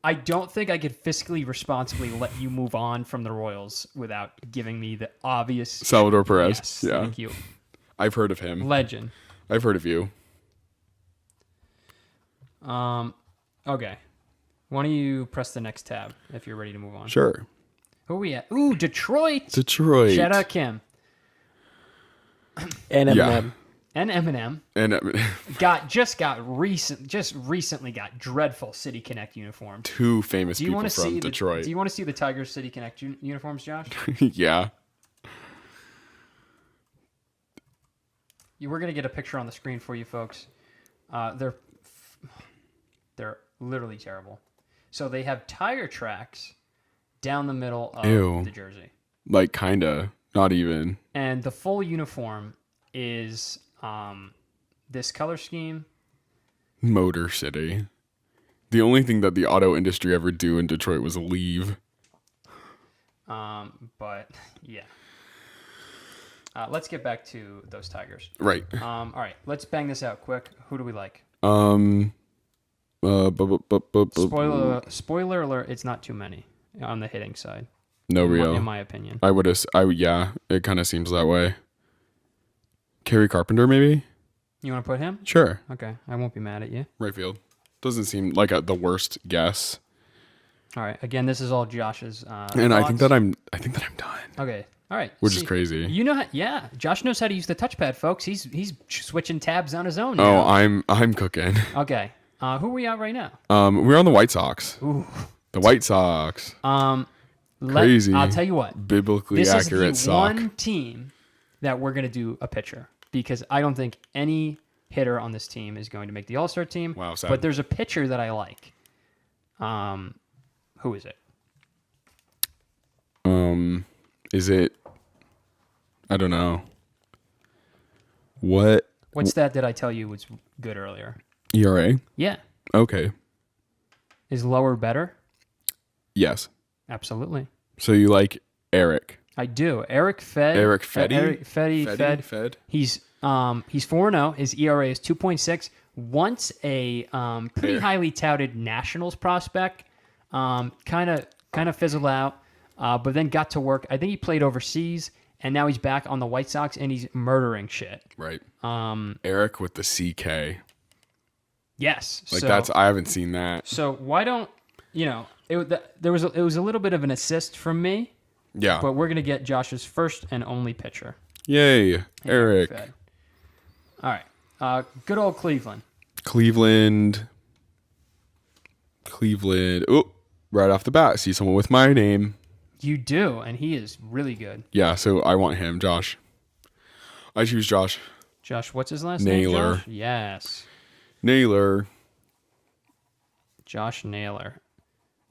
I don't think I could fiscally responsibly let you move on from the Royals without giving me the obvious. Salvador Perez. Yes, Yeah. thank you. I've heard of him. Legend. I've heard of you. Okay. Why don't you press the next tab if you're ready to move on? Sure. Who are we at? Ooh, Detroit. Detroit. Shout out Kim. And Yeah. Eminem. And Eminem And recently got dreadful City Connect uniforms. two famous Do you people want to from see Detroit. Do you want to see the Tigers City Connect uniforms, Josh? Yeah. We're gonna get a picture on the screen for you folks. They're literally terrible. So they have tire tracks down the middle of Ew. the jersey, Like, kinda. Not even. and the full uniform is this color scheme. Motor City. The only thing that the auto industry ever do in Detroit was leave. But yeah. Let's get back to those Tigers. Right. All right, let's bang this out quick. Who do we like? Spoiler alert, it's not too many on the hitting side. No in real. my opinion. Yeah, it kind of seems that way. Kerry Carpenter, maybe? You want to put him? Sure. Okay, I won't be mad at you. Right field. Doesn't seem like the worst guess. All right, again, this is all Josh's. And I think thoughts. that I'm done. Okay, all right. Which is crazy. You know, yeah, Josh knows how to use the touchpad, folks. He's switching tabs on his own Oh, now. I'm cooking. Okay, who are we at right now? We're on the White Sox. Ooh. The White Sox. Crazy. I'll tell you what. Biblically This accurate is the sock. one team that we're going to do a pitcher because I don't think any hitter on this team is going to make the All-Star team. Wow, sad. But there's a pitcher that I like. Who is it? Is it? I don't know. What Stat did I tell you was good earlier? ERA? Yeah. Okay. Is lower better? Yes. Absolutely. So you like Eric? I do. Eric Fed. Eric Fedde? Eric Fed. He's 4-0. His ERA is 2.6. Once a pretty highly touted Nationals prospect, kind of fizzled out, but then got to work. I think he played overseas, and now he's back on the White Sox, and he's murdering shit. Right. Eric with the CK. Yes. Like so, I haven't seen that. So why don't it was a little bit of an assist from me, Yeah. but we're gonna get Josh's first and only pitcher. Yay, Eric. Fed. All right. Good old Cleveland. Cleveland. Oh, right off the bat, see someone with my name. You do, and he is really good. Yeah, so I want him, Josh. I choose Josh. Josh, what's his last name? Naylor. Josh? Yes. Naylor. Josh Naylor.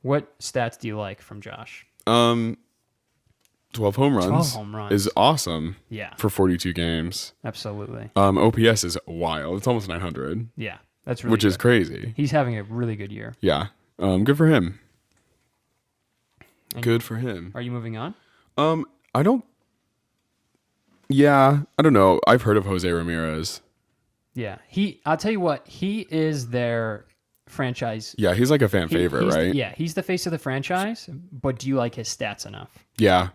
What stats do you like from Josh? 12 home runs. 12 home runs. Is awesome. Yeah. For 42 games. Absolutely. OPS is wild. It's almost 900. Yeah. That's really Which good. is crazy. He's having a really good year. Yeah. Good for him. And Good for him. Are you moving on? I don't. Yeah, I don't know. I've heard of Jose Ramirez. Yeah. I'll tell you what, he is their franchise. Yeah, he's like a fan favorite, he's right? Yeah, he's the face of the franchise, but do you like his stats enough? Yeah,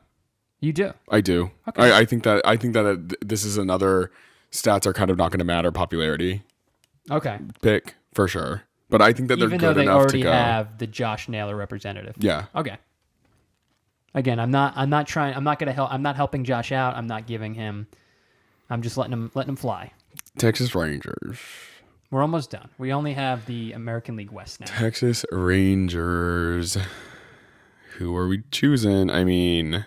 You do. I do. Okay. I think that this is another stats are kind of not going to matter popularity Okay. pick for sure. But I think that they're Even though good they enough to already go. have the Josh Naylor representative. Yeah. Okay. Again, I'm not helping Josh out. I'm not giving him. I'm just letting him fly. Texas Rangers. We're almost done. We only have the American League West now. Texas Rangers. Who are we choosing? I mean,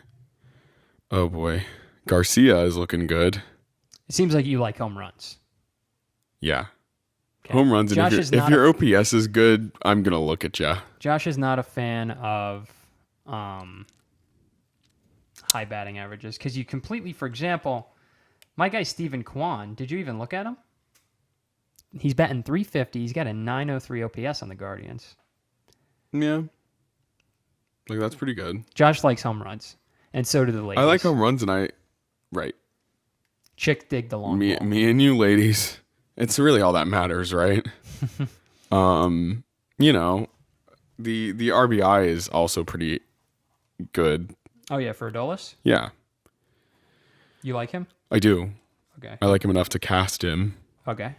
oh boy. Garcia is looking good. It seems like you like home runs. Yeah. Okay. Home runs. And Josh if your OPS is good, I'm going to look at you. Josh is not a fan of high batting averages because you completely, for example, my guy Stephen Kwan, did you even look at him? He's batting .350. He's got a .903 OPS on the Guardians. Yeah. Like, that's pretty good. Josh likes home runs, and so do the ladies. I like home runs, and right. Chick dig the long ball. Me and you ladies, it's really all that matters, right? You know, the RBI is also pretty good. Oh, yeah, for Adolis? Yeah. You like him? I do. Okay. I like him enough to cast him. Okay.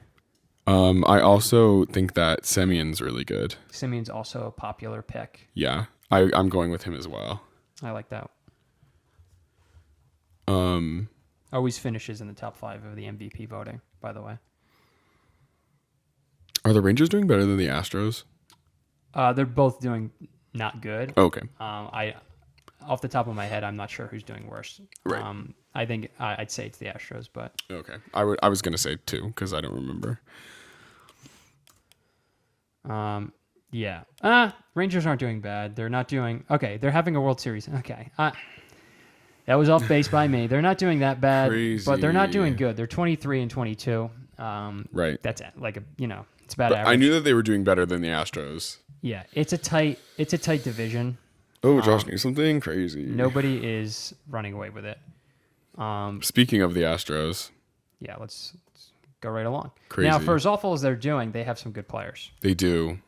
I also think that Semion's really good. Simeon's also a popular pick. Yeah. I'm going with him as well. I like that. Always finishes in the top 5 of the MVP voting, by the way. Are the Rangers doing better than the Astros? They're both doing not good. Okay. Off the top of my head, I'm not sure who's doing worse. Right. I think I'd say it's the Astros, but Okay. I was gonna say 2 because I don't remember. yeah. Rangers aren't doing bad. They're not doing okay. They're having a World Series. Okay. That was off base by me. They're not doing that bad, but they're not doing good. They're 23-22. Right. That's like it's about But average. I knew that they were doing better than the Astros. Yeah, it's a tight division. Oh, Josh knew something crazy. Nobody is running away with it. Speaking of the Astros, Yeah, let's go right along. Crazy. Now, for as awful as they're doing, they have some good players. they do.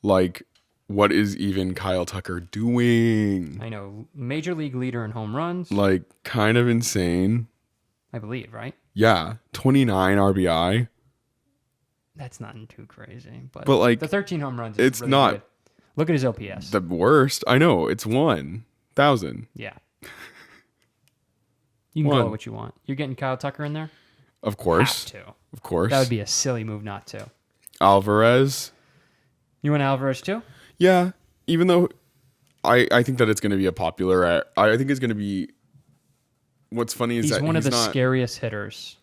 Like, what is even Kyle Tucker doing? I know, major league leader in home runs, Like, kind of insane. I believe, right? Yeah, 29 RBI. That's not too crazy, but Like, the 13 home runs. Is it's really not good. Look at his OPS. the worst. I know, it's 1,000. Yeah. You can One. call it what you want. You're getting Kyle Tucker in there? Of course. Have to. Of course. That would be a silly move not to. Alvarez. You want Alvarez too? Yeah, even though I think that it's going to be a popular. I think it's going to be. What's funny is He's that one of the not, scariest hitters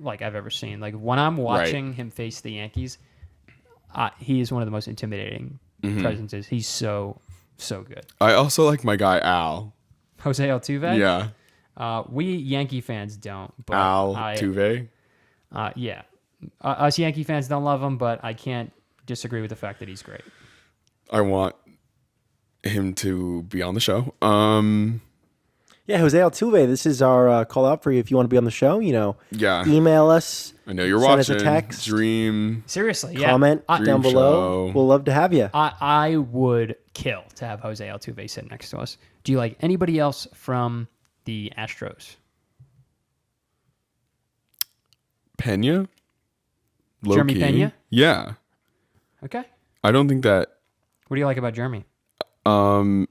like I've ever seen. Like when I'm watching him face the Yankees, he is one of the most intimidating presences. He's so good. I also like my guy Al. Jose Altuve? Yeah, We Yankee fans don't. But Altuve. Yeah. Us Yankee fans don't love him, but I can't disagree with the fact that he's great. I want him to be on the show. Yeah, Jose Altuve, this is our call out for you if you want to be on the show. Yeah, Email us. I know you're send watching. us a text. Dream. Seriously, yeah. Comment down Dream below. show. We'll love to have you. I would kill to have Jose Altuve sit next to us. Do you like anybody else from the Astros? Pena. Jeremy Low-key. Pena? Yeah, Okay. I don't think that. What do you like about Jeremy? I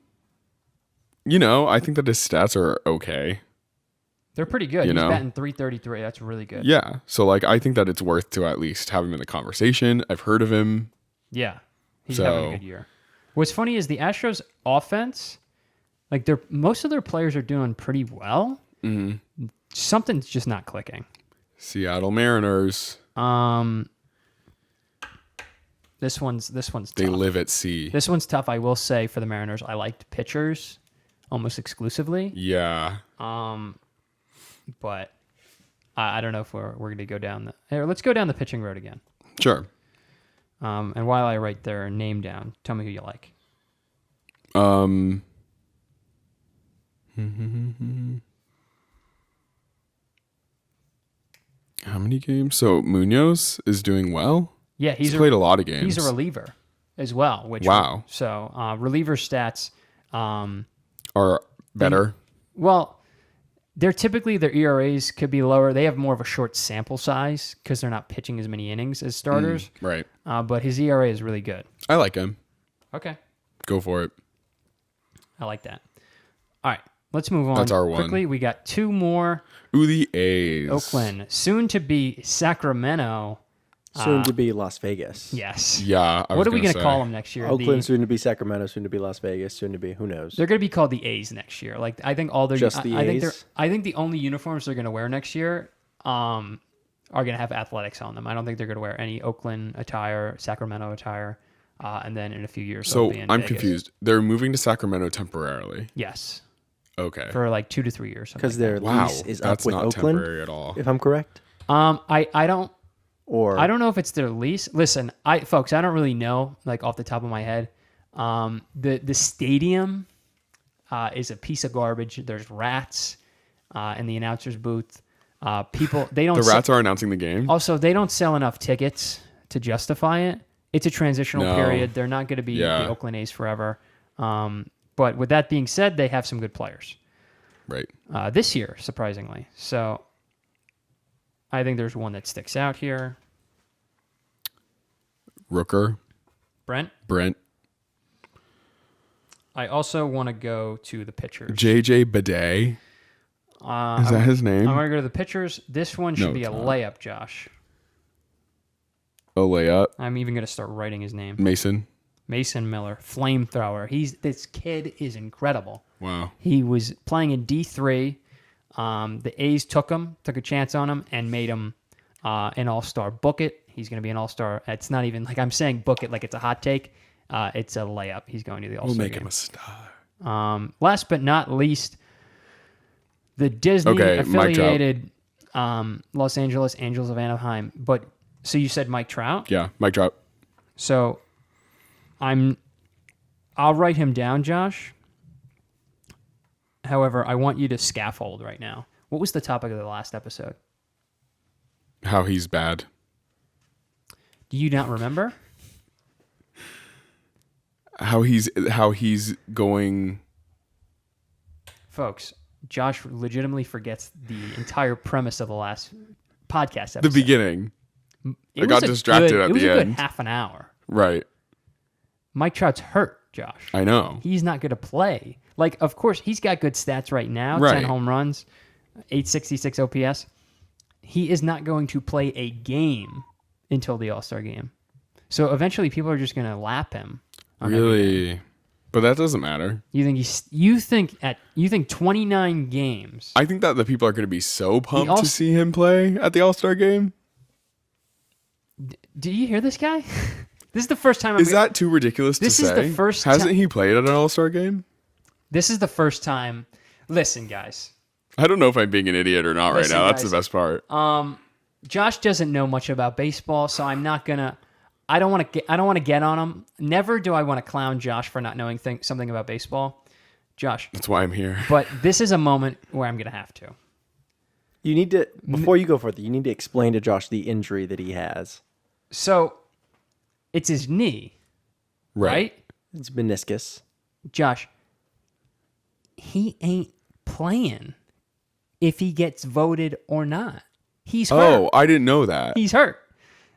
think that his stats are okay. They're pretty good. He's know? batting .333. That's really good. Yeah. So I think that it's worth to at least have him in the conversation. I've heard of him. Yeah. He's having a good year. What's funny is the Astros offense, like most of their players are doing pretty well. Mm-hmm. Something's just not clicking. Seattle Mariners. This one's tough. They live at sea. This one's tough. I will say for the Mariners, I liked pitchers almost exclusively. Yeah. But I don't know if we're going to go down let's go down the pitching road again. Sure. And while I write their name down, tell me who you like. How many games? So Munoz is doing well. Yeah, He's played a lot of games. He's a reliever as well. Wow. So reliever stats Are better. they're typically their ERAs could be lower. They have more of a short sample size because they're not pitching as many innings as starters. Right. But his ERA is really good. I like him. Okay, Go for it. I like that. All right, let's move on. That's our one. Quickly, we got 2 more. Ooh, the A's. Oakland, soon to be Sacramento. Soon to be Las Vegas. Yes. Yeah. What are we going to call them next year? Oakland, soon to be Sacramento, soon to be Las Vegas, soon to be who knows. They're going to be called the A's next year. Like I think all their Just the A's? I think the only uniforms they're going to wear next year are going to have athletics on them. I don't think they're going to wear any Oakland attire, Sacramento attire, and then in a few years. So they'll be in I'm Vegas. confused. They're moving to Sacramento temporarily. Yes, Okay. for like 2 to 3 years. Because their Wow. lease is That's up with not Oakland, temporary at all. if I'm correct. I don't Or I don't know if it's their lease. Listen, folks, I don't really know, like off the top of my head. The stadium is a piece of garbage. There's rats in the announcer's booth. People they don't. The rats are announcing the game. Also, they don't sell enough tickets to justify it. It's a transitional No. period. They're not going to be Yeah. the Oakland A's forever. But with that being said, they have some good players Right. this year, surprisingly. So I think there's one that sticks out here. Rooker. Brent? Brent. I also want to go to the pitchers. JJ Bidet. Is that his name? I want to go to the pitchers. This one should No, be a it's not. layup, Josh. A layup. I'm even going to start writing his name. Mason. Mason Miller, flamethrower. This kid is incredible. Wow. He was playing in D3. The A's took a chance on him, and made him an all-star. Book it. He's going to be an all-star. It's not even like I'm saying book it like it's a hot take. It's a layup. He's going to the all-star We'll make game. him a star. Last but not least, the Disney Okay, Mike Trout. affiliated Los Angeles Angels of Anaheim. But so you said Mike Trout? Yeah. Mike Trout. So I'll write him down, Josh. However, I want you to scaffold right now. What was the topic of the last episode? How he's bad. Do you not remember? How he's going. Folks, Josh legitimately forgets the entire premise of the last podcast episode. The beginning. It I got was a distracted good- at It was the a good end. half an hour. Right. Mike Trout's hurt, Josh. I know. He's not going to play. Like, of course, he's got good stats right now. 10 Right. home runs, 866 OPS. He is not going to play a game until the All-Star game. So eventually people are just going to lap him. on every game. Really? But that doesn't matter. You think 29 games. I think that the people are going to be so pumped All- to see him play at the All-Star game. Do you hear this guy? This is the first time Is that too ridiculous This to is say? the first Hasn't ti- he played at an All-Star game? This is the first time. Listen, guys. I don't know if I'm being an idiot or not Listen, right now. That's guys. the best part. Josh doesn't know much about baseball, so I'm not gonna. I don't want to get on him. Never do I want to clown Josh for not knowing something about baseball. Josh, That's why I'm here. but this is a moment where I'm gonna have to. you need to, before you go further, you need to explain to Josh the injury that he has. So, it's his knee, right? It's meniscus. Josh, he ain't playing if he gets voted or not. He's hurt. Oh, I didn't know that. He's hurt.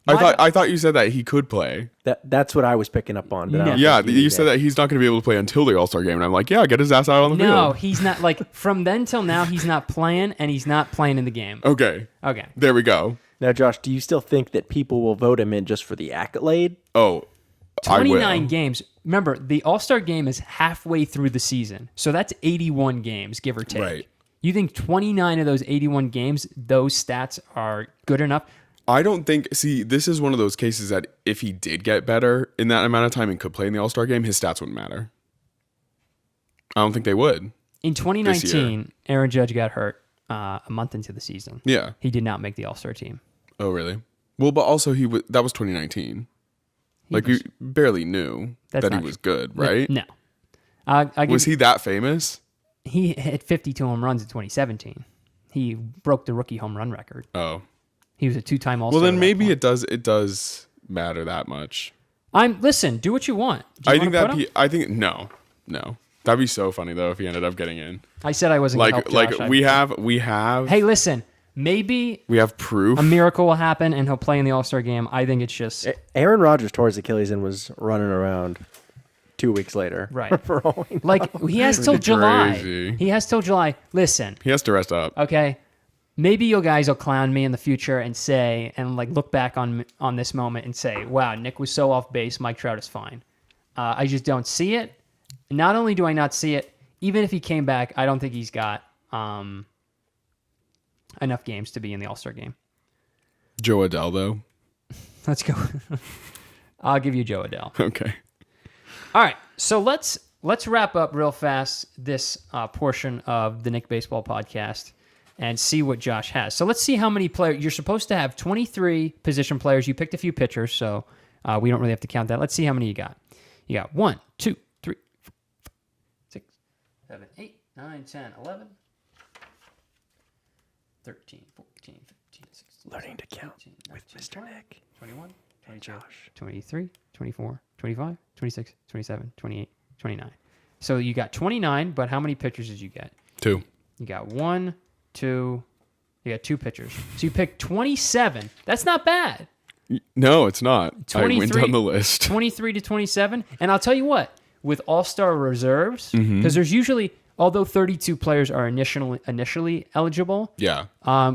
I thought you said that he could play. That's what I was picking up on. But I No. don't Yeah, think you said that he's not going to be able to play until the All-Star game, and I'm like, yeah, get his ass out on the No, field. he's not. Like, from then till now, he's not playing, and he's not playing in the game. Okay, Okay. there we go. Now, Josh, do you still think that people will vote him in just for the accolade? Oh, I 29 will. games. Remember, the All-Star game is halfway through the season. So that's 81 games, give or take. Right. You think 29 of those 81 games, those stats are good enough? I don't think. See, this is one of those cases that if he did get better in that amount of time and could play in the All-Star game, his stats wouldn't matter. I don't think they would. In 2019, Aaron Judge got hurt a month into the season. Yeah. He did not make the All-Star team. Oh, really? Well, but also that was 2019. Like we barely knew That's that he not was true. good, right? No. I Was he that famous? He hit 52 home runs in 2017. He broke the rookie home run record. Oh. He was a two-time All-Star. Well, then at that maybe point. it does matter that much. Listen, do what you want. Do you wanna put him? No. That'd be so funny though if he ended up getting in. I said I wasn't gonna help Like Josh. we have Hey, listen. Maybe we have proof. a miracle will happen and he'll play in the All-Star game. I think it's just Aaron Rodgers tore his Achilles and was running around 2 weeks later. Right. For all we know. like he has till July. Crazy. He has till July. Listen, He has to rest up. okay. maybe you guys will clown me in the future and say, and like look back on this moment and say, wow, Nick was so off base. Mike Trout is fine. I just don't see it. Not only do I not see it, even if he came back, I don't think he's got enough games to be in the All-Star game. Joe Adell, though. Let's go. I'll give you Joe Adell. Okay. All right, so let's wrap up real fast this portion of the Nick Baseball podcast and see what Josh has. So let's see how many players. You're supposed to have 23 position players. You picked a few pitchers, so we don't really have to count that. Let's see how many you got. You got 1, 2, 3, 4, 5, 6, 7, 8, 9, 10, 11, 13, 14, 15, 16, Learning to count 17, with 19, Mr. 20, Nick. 21, Hey, 22, Josh. 23, 24, 25, 26, 27, 28, 29. So you got 29, but how many pitchers did you get? 2. You got 1, 2, you got 2 pitchers. So you picked 27. That's not bad. No, it's not. I 23 went down the list. 23 to 27. And I'll tell you what, with All-Star reserves, because there's usually, although 32 players are initially eligible, Yeah.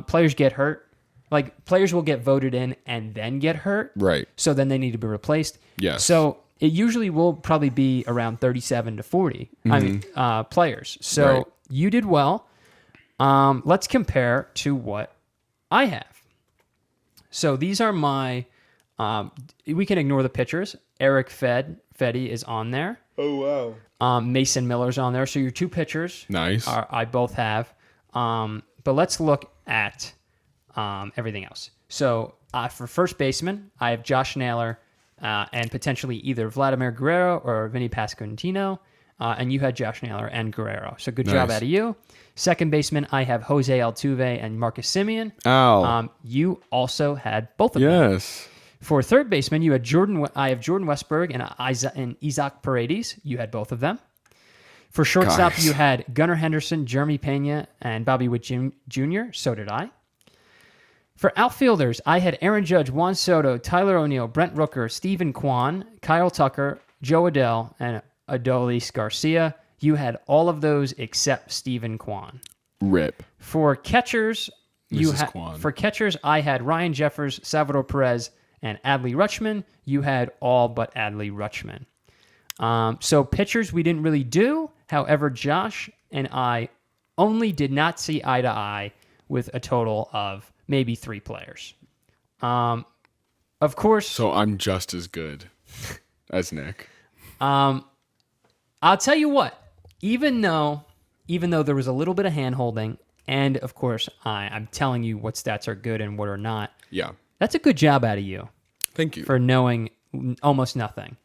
players get hurt. Like, players will get voted in and then get hurt. Right. So then they need to be replaced. Yes. So it usually will probably be around 37 to 40 players. So Right. you did well. Let's compare to what I have. So these are my, we can ignore the pitchers. Eric Fedde is on there. Oh, wow. Mason Miller's on there. So your 2 pitchers Nice. I both have. But let's look at everything else. So for first baseman, I have Josh Naylor and potentially either Vladimir Guerrero or Vinny Pasquantino. And you had Josh Naylor and Guerrero. So good job Nice. out of you. Second baseman, I have Jose Altuve and Marcus Semien. Ow. You also had both of them. Yes. For third baseman, you had I have Jordan Westberg and Isaac Paredes. You had both of them. For shortstop, Guys. you had Gunnar Henderson, Jeremy Pena, and Bobby Witt Jr. So did I. For outfielders, I had Aaron Judge, Juan Soto, Tyler O'Neill, Brent Rooker, Stephen Kwan, Kyle Tucker, Joe Adell, and Adolis Garcia. You had all of those except Stephen Kwan. Rip. For catchers, Mrs. Kwan. for catchers, I had Ryan Jeffers, Salvador Perez, and Adley Rutschman. You had all but Adley Rutschman. So pitchers we didn't really do. However, Josh and I only did not see eye to eye with a total of maybe 3 players. Of course. So I'm just as good as Nick. I'll tell you what. Even though there was a little bit of hand-holding, and of course I'm telling you what stats are good and what are not, Yeah. that's a good job out of you Thank you. for knowing almost nothing.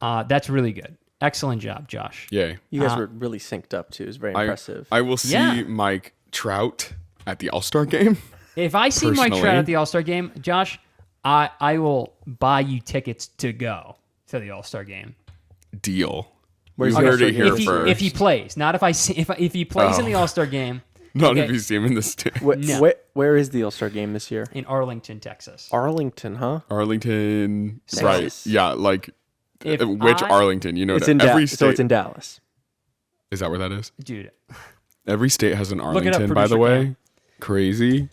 That's really good. Excellent job, Josh. Yay. You guys were really synced up, too. It was very impressive. I will see Yeah. Mike Trout at the All-Star game. If I see Mike Trout Personally. at the All-Star game, Josh, I will buy you tickets to go to the All-Star game. Deal. Where's You the heard All-Star it game? here If he, first. if he plays, not if I see if he plays in the All-Star game. Not okay. if you see him in the stand. No. Where is the All-Star game this year? In Arlington, Texas. Arlington, huh? Arlington. Texas. Right. Yeah, like If which I- Arlington? You know, It's in every state. So it's in Dallas. Is that where that is? Dude, Every state has an it up, Arlington, by the producer way. Cam. Crazy.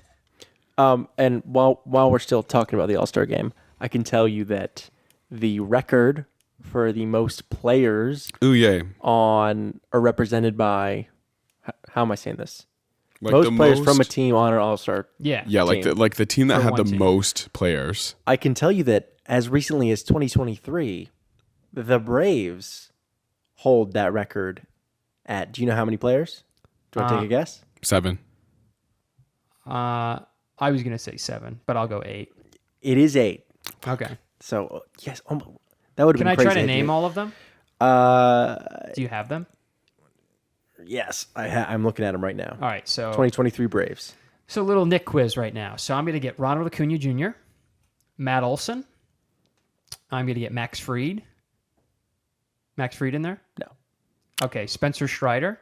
And while we're still talking about the All-Star game, I can tell you that the record for the most players Ooh, yay. are represented by, how am I saying this? Like Most the players from a most- team on an All-Star. yeah. Yeah, like team. the team that For had one the team. most players. I can tell you that as recently as 2023, the Braves hold that record at, do you know how many players? Do you want to take a guess? 7. I was gonna say 7, but I'll go 8. It is 8. Okay. So, yes, that would have Can been I crazy. try to had name you- all of them? Do you have them? Yes, I'm looking at them right now. All right. So 2023 Braves. So a little Nick quiz right now. So I'm going to get Ronald Acuna Jr., Matt Olson. I'm going to get Max Fried. Max Fried in there? No. Okay, Spencer Strider.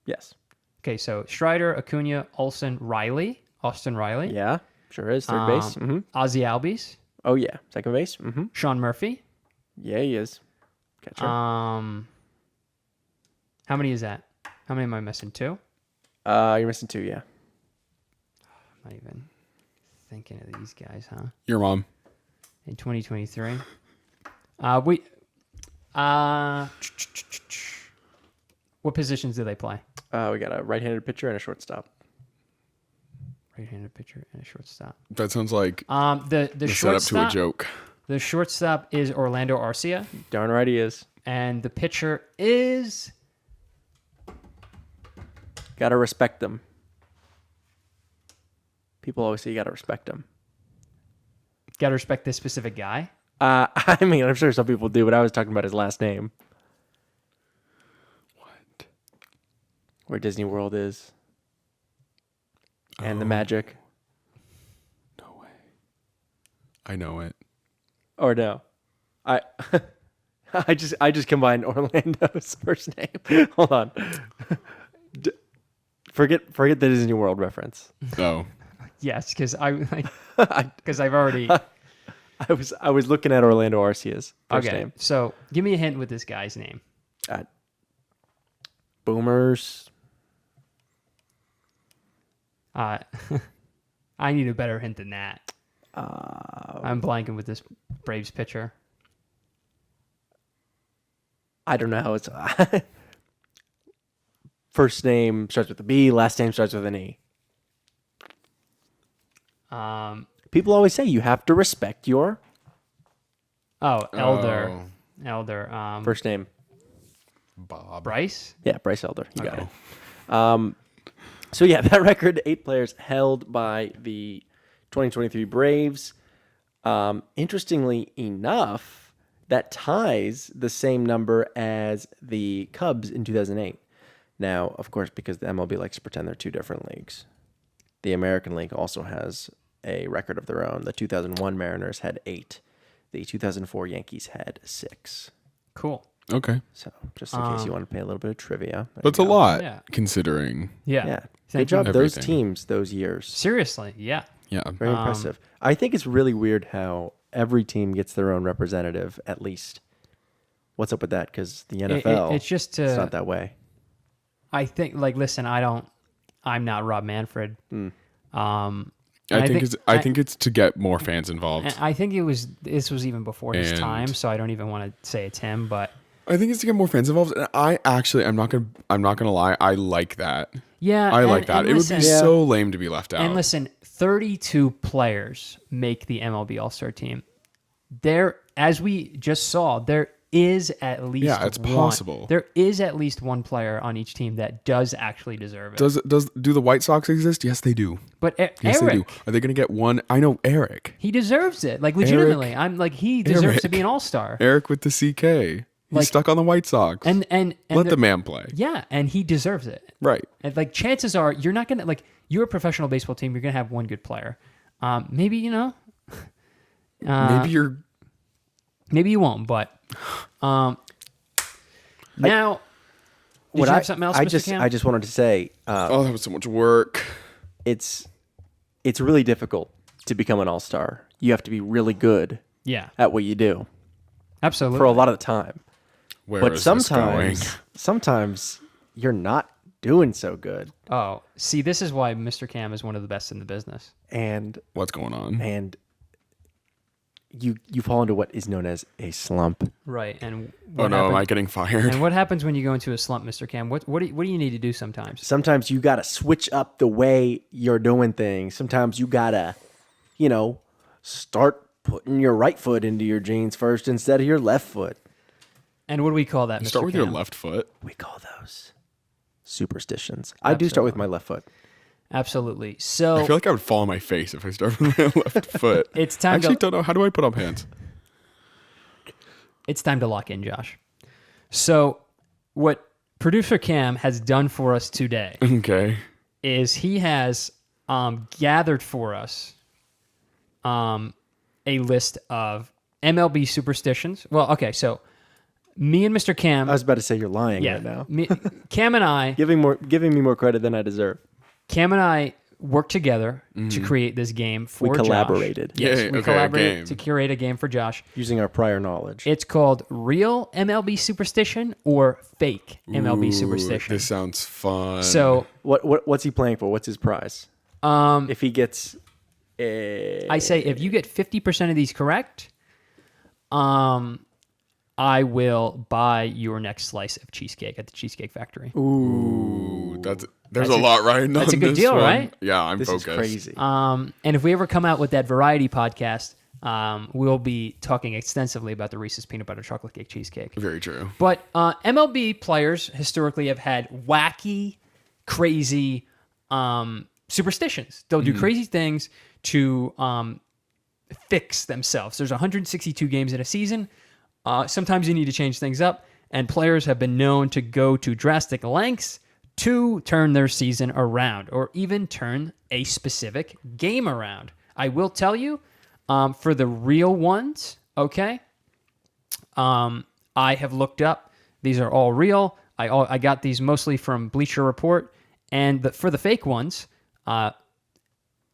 Yes. Okay, so Strider, Acuna, Olson, Riley, Austin Riley. Yeah, sure is. Third base. Ozzy Albies, Oh, yeah. Second base. Sean Murphy. Yeah, he is. Catcher. How many is that? How many am I missing? 2? You're missing 2, yeah. I'm not even thinking of these guys, huh? Your mom. In 2023. What positions do they play? We got a right-handed pitcher and a shortstop. Right-handed pitcher and a shortstop. That sounds like The the setup shortstop. to a joke. The shortstop is Orlando Arcia, Darn right he is. and the pitcher is Gotta respect them. People always say you gotta respect them. got to respect this specific guy. I mean, I'm sure some people do, but I was talking about his last name. What? Where Disney World is. And the magic. No way. I know it. Or no. I just combined Orlando's first name. Hold on. Forget the Disney World reference. Oh. Yes, because I've already. I was looking at Orlando Arcia's first Okay, name. so give me a hint with this guy's name. Boomers. I need a better hint than that. I'm blanking with this Braves pitcher. I don't know. It's first name starts with a B, last name starts with an E. People always say you have to respect your Elder. Oh. Elder. first name. Bob. Bryce? Yeah, Bryce Elder. You got it. So yeah, that record, 8 players held by the 2023 Braves. Interestingly enough, that ties the same number as the Cubs in 2008. Now, of course, because the MLB likes to pretend they're two different leagues. The American League also has a record of their own. The 2001 Mariners had 8. The 2004 Yankees had 6. Cool. Okay. So, just in case you want to pay a little bit of trivia. there That's you a go. lot, Yeah. considering. Yeah. Yeah. Thank Good job, you. those Everything. teams, those years. Seriously, yeah. Yeah. Very impressive. I think it's really weird how every team gets their own representative, at least. What's up with that? Because the NFL, it's just it's not that way. I think, listen, I'm not Rob Manfred. I think it's to get more fans involved. And I think this was even before his And- time, so I don't even want to say it's him, but I think it's to get more fans involved. And I'm not gonna lie. I like that. yeah, I like that. and It would listen, be so lame to be left out. And listen, 32 players make the MLB All-Star team. There, as we just saw, there is at least it's one. possible. There is at least one player on each team that does actually deserve it. Do the White Sox exist? Yes, they do. But Yes, they do. Eric, Are they gonna get one? I know Eric. he deserves it. Legitimately, he deserves to be an All-Star. Eric with the CK. He's stuck on the White Sox. And Let the man play. Yeah, and he deserves it. Right. And chances are you're not gonna you're a professional baseball team. You're gonna have one good player. Maybe maybe you won't. But now, did you have something else, Mr. Cam? I just wanted to say, That was so much work. it's really difficult to become an all-star. You have to be really good Yeah, at what you do absolutely. for a lot of the time. Where But is this going? sometimes you're not doing so good, Oh, see, this is why Mr. Cam is one of the best in the business. and What's going on? you fall into what is known as a slump. Right. And Oh no, am I getting fired? And what happens when you go into a slump, Mr. Cam? What do you need to do sometimes? Sometimes you gotta switch up the way you're doing things. Sometimes you gotta, start putting your right foot into your jeans first instead of your left foot. And what do we call that, Mr. Start with Cam? your left foot. We call those superstitions. I do start with my left foot. Absolutely. So I feel like I would fall on my face if I start with my left foot. It's I time actually to don't know. How do I put up hands? it's time to lock in, Josh. So what producer Cam has done for us today Okay. is he has gathered for us a list of MLB superstitions. Well, okay, so me and Mr. Cam, I was about to say you're lying right now. Cam and I, Giving me more credit than I deserve. Cam and I worked together to create this game for We Josh. collaborated. Yes, Yay, we okay, a collaborated game. to curate a game for Josh. Using our prior knowledge. It's called Real MLB Superstition or Fake MLB Ooh, Superstition. This sounds fun. So What's he playing for? What's his prize? If he gets, I say if you get 50% of these correct, I will buy your next slice of cheesecake at the Cheesecake Factory. Ooh, there's That's a lot riding on that's a good this deal, one. right? Yeah, I'm this focused. is crazy. And if we ever come out with that variety podcast, we'll be talking extensively about the Reese's Peanut Butter Chocolate Cake Cheesecake. Very true. But MLB players historically have had wacky, crazy superstitions. They'll do crazy things to fix themselves. There's 162 games in a season. Sometimes you need to change things up, and players have been known to go to drastic lengths to turn their season around or even turn a specific game around. I will tell you, for the real ones, okay, I have looked up. These are all real. I got these mostly from Bleacher Report, and for the fake ones,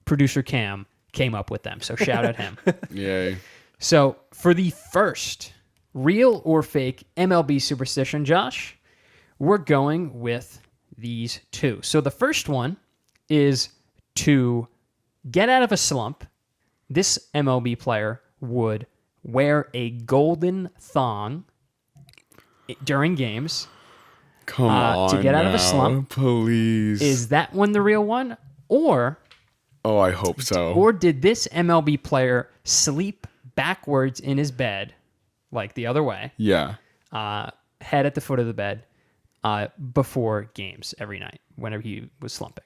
producer Cam came up with them, so shout at him. Yay. So for the first real or fake MLB superstition, Josh, we're going with these two. So the first one is to get out of a slump. This MLB player would wear a golden thong during games. Come on to get out of a now, slump. please. Is that one the real one? Or I hope so. Or did this MLB player sleep backwards in his bed, like the other way, Yeah. head at the foot of the bed, before games every night, whenever he was slumping?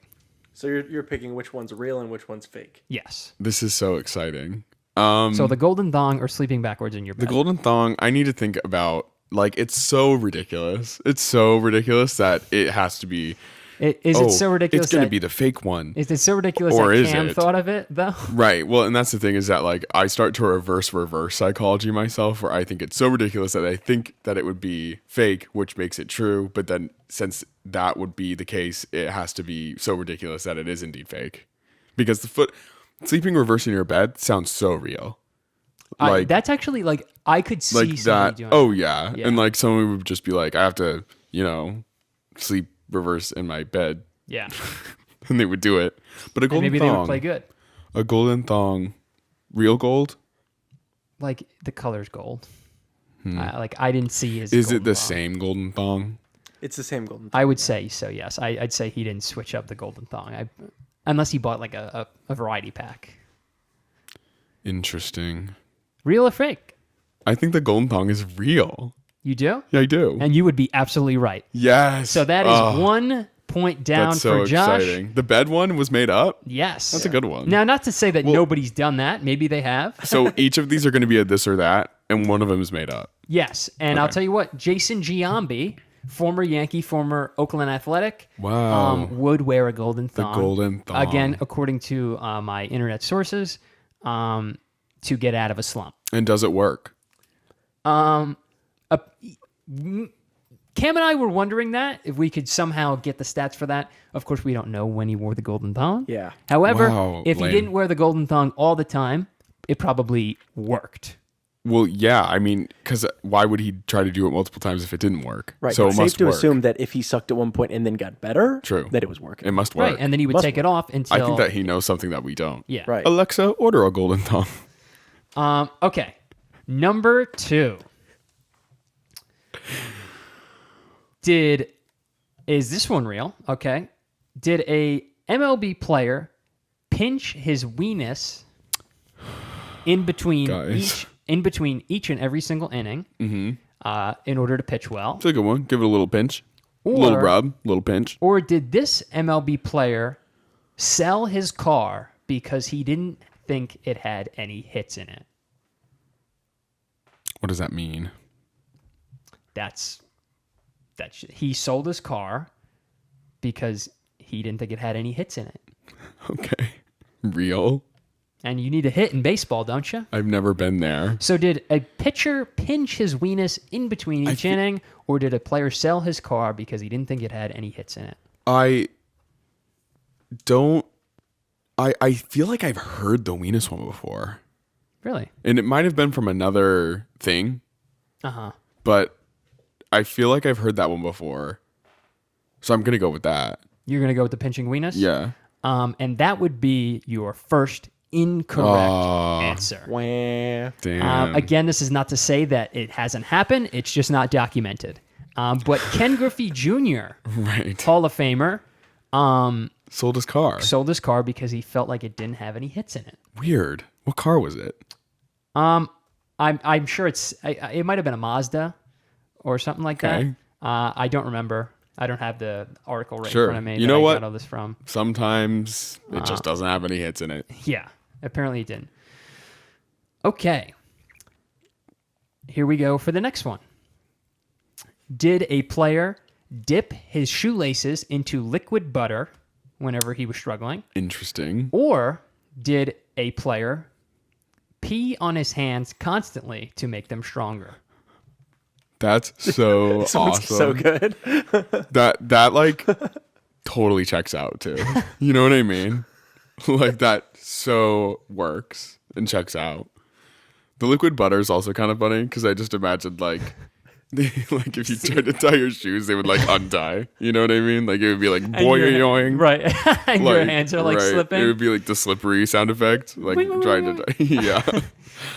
So you're picking which one's real and which one's fake. Yes. This is so exciting. So the golden thong or sleeping backwards in your bed? The golden thong, I need to think about, like, it's so ridiculous. It's so ridiculous that it has to be. Is it so ridiculous? It's going to that- be the fake one. Is it so ridiculous Or that is Cam it? thought of it, though? Right. Well, and that's the thing is that, like, I start to reverse psychology myself, where I think it's so ridiculous that I think that it would be fake, which makes it true. But then since that would be the case, it has to be so ridiculous that it is indeed fake. Because sleeping reverse in your bed sounds so real. Like, That's actually, like, I could see like somebody that. doing Oh, that. yeah. Yeah. And, like, someone would just be like, I have to, sleep reverse in my bed. Yeah. And they would do it. But a And golden maybe thong. they would play good. A golden thong. Real gold? Like, the color's gold. I didn't see his Is it golden the thong. same golden thong? It's the same golden. I would say so, yes. I'd say he didn't switch up the golden thong. Unless he bought, like, a variety pack. Interesting. Real or fake? I think the golden thong is real. You do? Yeah, I do. And you would be absolutely right. Yes. So that is Oh, 1 point down that's so for Josh. exciting. The bed one was made up. Yes. That's a good one. Now, not to say that nobody's done that. Maybe they have. So each of these are going to be a this or that, and one of them is made up. Yes. And I'll Okay. tell you what, Jason Giambi, former Yankee, former Oakland Athletic, Wow. would wear a golden thong. golden thong. Again, according to my internet sources, to get out of a slump. And does it work? Cam and I were wondering that, if we could somehow get the stats for that. Of course, we don't know when he wore the golden thong. Yeah. However, Wow, if lame. he didn't wear the golden thong all the time, it probably worked. Well, yeah. I mean, because why would he try to do it multiple times if it didn't work? Right. So it's it safe must to work. assume that if he sucked at one point and then got better, True. that it was working. It must work. Right, and then he would Must take it off until... I think that he knows something that we don't. Yeah. Right. Alexa, order a golden thong. Okay. Number 2. Is this one real? Okay. Did a MLB player pinch his weenus in between Guys. each and every single inning in order to pitch well? It's a good one. Give it a little pinch. Or, little rub. Little pinch. Or did this MLB player sell his car because he didn't think it had any hits in it? What does that mean? That's he sold his car because he didn't think it had any hits in it. Okay. Real? And you need a hit in baseball, don't you? I've never been there. So did a pitcher pinch his weenus in between each inning, or did a player sell his car because he didn't think it had any hits in it? I feel like I've heard the weenus one before. Really? And it might have been from another thing, Uh-huh. but I feel like I've heard that one before. So I'm going to go with that. You're going to go with the pinching weenus? Yeah. And that would be your first incorrect answer. Wah. Damn. Again, this is not to say that it hasn't happened. It's just not documented. But Ken Griffey Jr., Right. Hall of Famer, Sold his car. sold his car because he felt like it didn't have any hits in it. Weird. What car was it? I'm sure it might have been a Mazda or something like Okay. that. I don't remember. I don't have the article right Sure. in front of me. You that know I what? got all this from. Sometimes it just doesn't have any hits in it. Yeah, apparently it didn't. Okay. Here we go for the next one. Did a player dip his shoelaces into liquid butter whenever he was struggling? Interesting. Or did a player pee on his hands constantly to make them stronger? That's so Someone's awesome. so good. That like totally checks out too. You know what I mean? Like that so works and checks out. The liquid butter is also kind of funny because I just imagined like like if you tried to tie your shoes, they would like untie. You know what I mean? Like it would be like boing. Right. And your hands are like right. slipping. It would be like the slippery sound effect, like Wait, wait, trying wait, to. Yeah.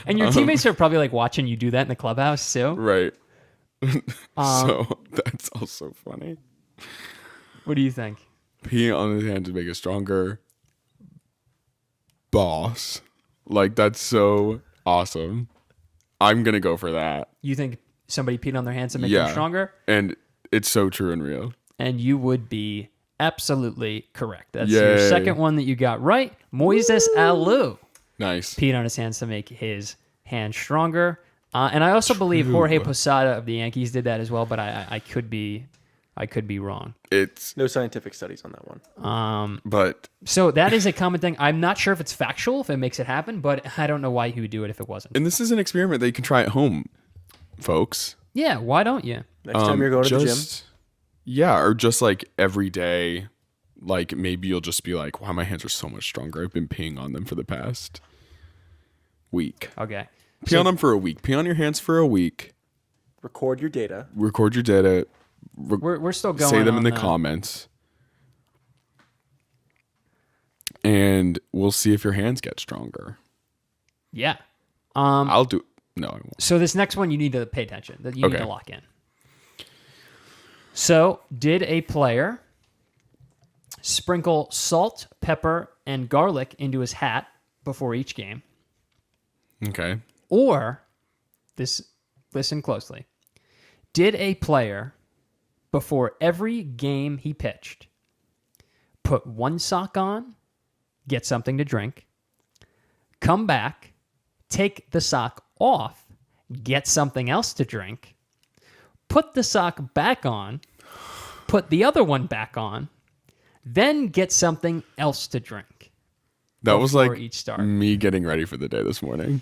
And your teammates are probably like watching you do that in the clubhouse too. Right. So that's also funny. What do you think? Peeing on his hand to make it stronger. Boss. Like that's so awesome. I'm gonna go for that. You think somebody peed on their hands to make Yeah. them stronger? And it's so true and real. And you would be absolutely correct. That's your Yay. second one that you got right. Moises Alou Nice. peed on his hands to make his hands stronger. And I also believe Jorge Posada of the Yankees did that as well, but I could be wrong. It's No scientific studies on that one. but So that is a common thing. I'm not sure if it's factual, if it makes it happen, but I don't know why he would do it if it wasn't. and this is an experiment that you can try at home, folks. Yeah, why don't you? Next time you're going to the gym. Yeah, or just like every day, like maybe you'll just be like, wow, my hands are so much stronger. I've been peeing on them for the past week. Okay. Pee on them for a week. Pee on your hands for a week. Record your data. Record your data. We're still going. Say them in on the comments. And we'll see if your hands get stronger. Yeah. I'll do. No, I won't. So this next one you need to pay attention. That you need Okay. to lock in. So, did a player sprinkle salt, pepper, and garlic into his hat before each game? Okay. Or listen closely. Did a player before every game he pitched put one sock on, get something to drink, come back, take the sock off, get something else to drink, put the sock back on, put the other one back on, then get something else to drink? That was Before like each start. me getting ready for the day this morning.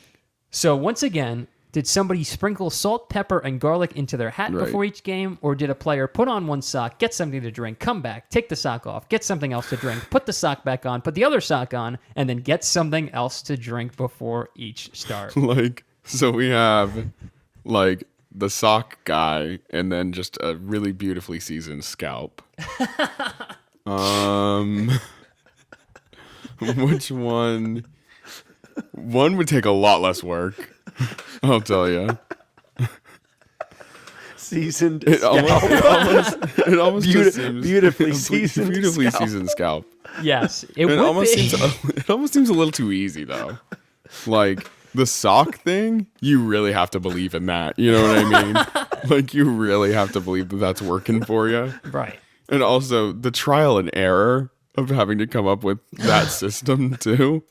So once again, did somebody sprinkle salt, pepper, and garlic into their hat Right. before each game? Or did a player put on one sock, get something to drink, come back, take the sock off, get something else to drink, put the sock back on, put the other sock on, and then get something else to drink before each start? Like, so we have like the sock guy and then just a really beautifully seasoned scalp. Which one? One would take a lot less work. I'll tell you. Seasoned. It almost just seems beautifully a seasoned beautifully scalp. seasoned scalp. Yes, it It would almost be. it almost seems a little too easy though. Like the sock thing, you really have to believe in that. You know what I mean? Like you really have to believe that that's working for you. Right. And also the trial and error of having to come up with that system too.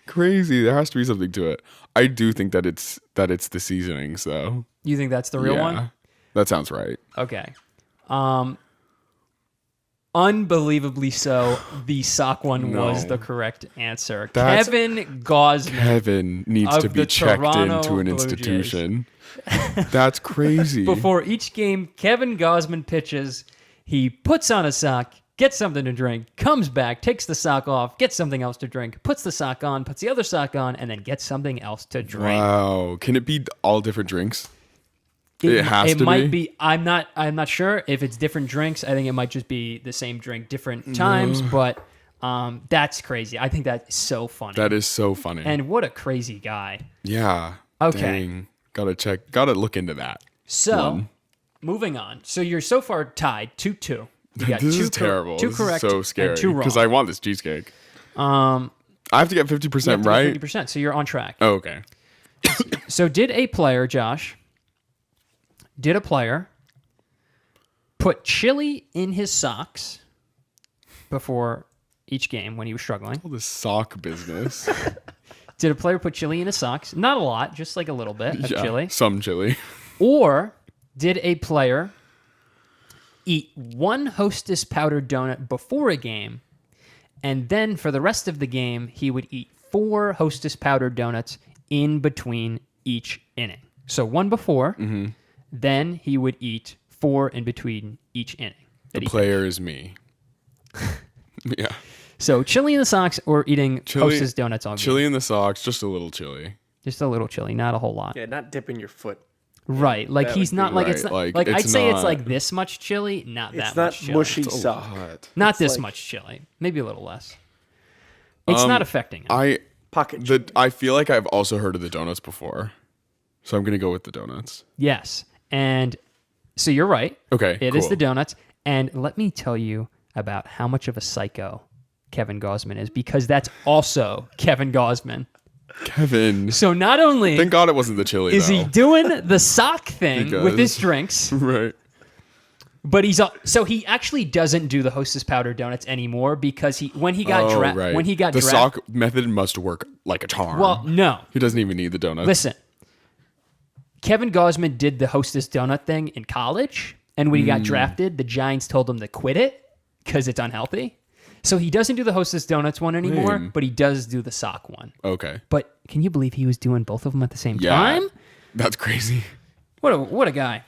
Crazy. There has to be something to it. I do think that it's the seasonings though. You think that's the real one? That sounds right. Okay. Unbelievably so, the sock one No. was the correct answer. That's- Kevin Gosman. Kevin needs Of to be the checked Toronto into an Blue Jays. institution. That's crazy. Before each game, Kevin Gosman pitches. He puts on a sock, gets something to drink, comes back, takes the sock off, gets something else to drink, puts the sock on, puts the other sock on, and then gets something else to drink. Wow. Can it be all different drinks? It has It to might be? be. I'm not sure if it's different drinks. I think it might just be the same drink, different times. But That's crazy. I think that's so funny. That is so funny. And what a crazy guy. Yeah. Okay. Dang. Gotta look into that. So, moving on. So you're so far tied 2-2. You got This two is terrible. Two This correct is so scary. and 2 wrong. Because I want this cheesecake. I have to get 50% right? 50%, so you're on track. Oh, okay. So did a player put chili in his socks before each game when he was struggling? All this sock business. Did a player put chili in his socks? Not a lot, just like a little bit of chili. Some chili. Or did a player eat one Hostess powdered donut before a game, and then for the rest of the game, he would eat 4 Hostess powdered donuts in between each inning? So one before, then he would eat 4 in between each inning. The player is me. Yeah. So chili in the socks or eating Hostess donuts all game? Chili in the socks, just a little chili. Just a little chili, not a whole lot. Yeah, not dipping your foot. Right, like That he's would not be like right. it's not Like, like I'd it's say it's not- like this much chili, not that It's not much chili. mushy It's a sock. lot. Not It's this like- much chili, maybe a little less. It's not affecting him. I feel like I've also heard of the donuts before. So I'm gonna go with the donuts. Yes, and so you're right. Okay. It is cool. the donuts, and let me tell you about how much of a psycho Kevin Gosman is, because that's also Kevin Gosman. Kevin. So not only Thank God it wasn't the chili. is though. he doing the sock thing with his Because- drinks, Right. but so he actually doesn't do the Hostess powder donuts anymore because when he got Right. the the sock method must work like a charm. Well, no. he doesn't even need the donuts. Listen, Kevin Gosman did the Hostess donut thing in college, and when he got drafted, the Giants told him to quit it because it's unhealthy. So he doesn't do the Hostess donuts one anymore, Lame. but he does do the sock one. Okay. But can you believe he was doing both of them at the same Yeah. time? That's crazy. What a guy!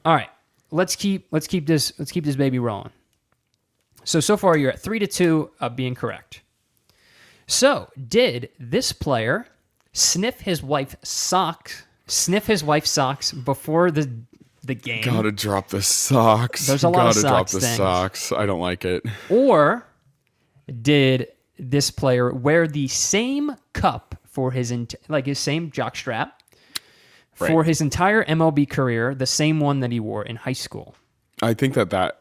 All right, let's keep this baby rolling. So far you're at 3-2 of being correct. So did this player sniff his wife's socks before the game? Gotta drop the socks. There's a lot of Gotta drop socks the things. socks. I don't like it. Or did this player wear the same cup for his same jockstrap for Right. his entire MLB career, the same one that he wore in high school? I think that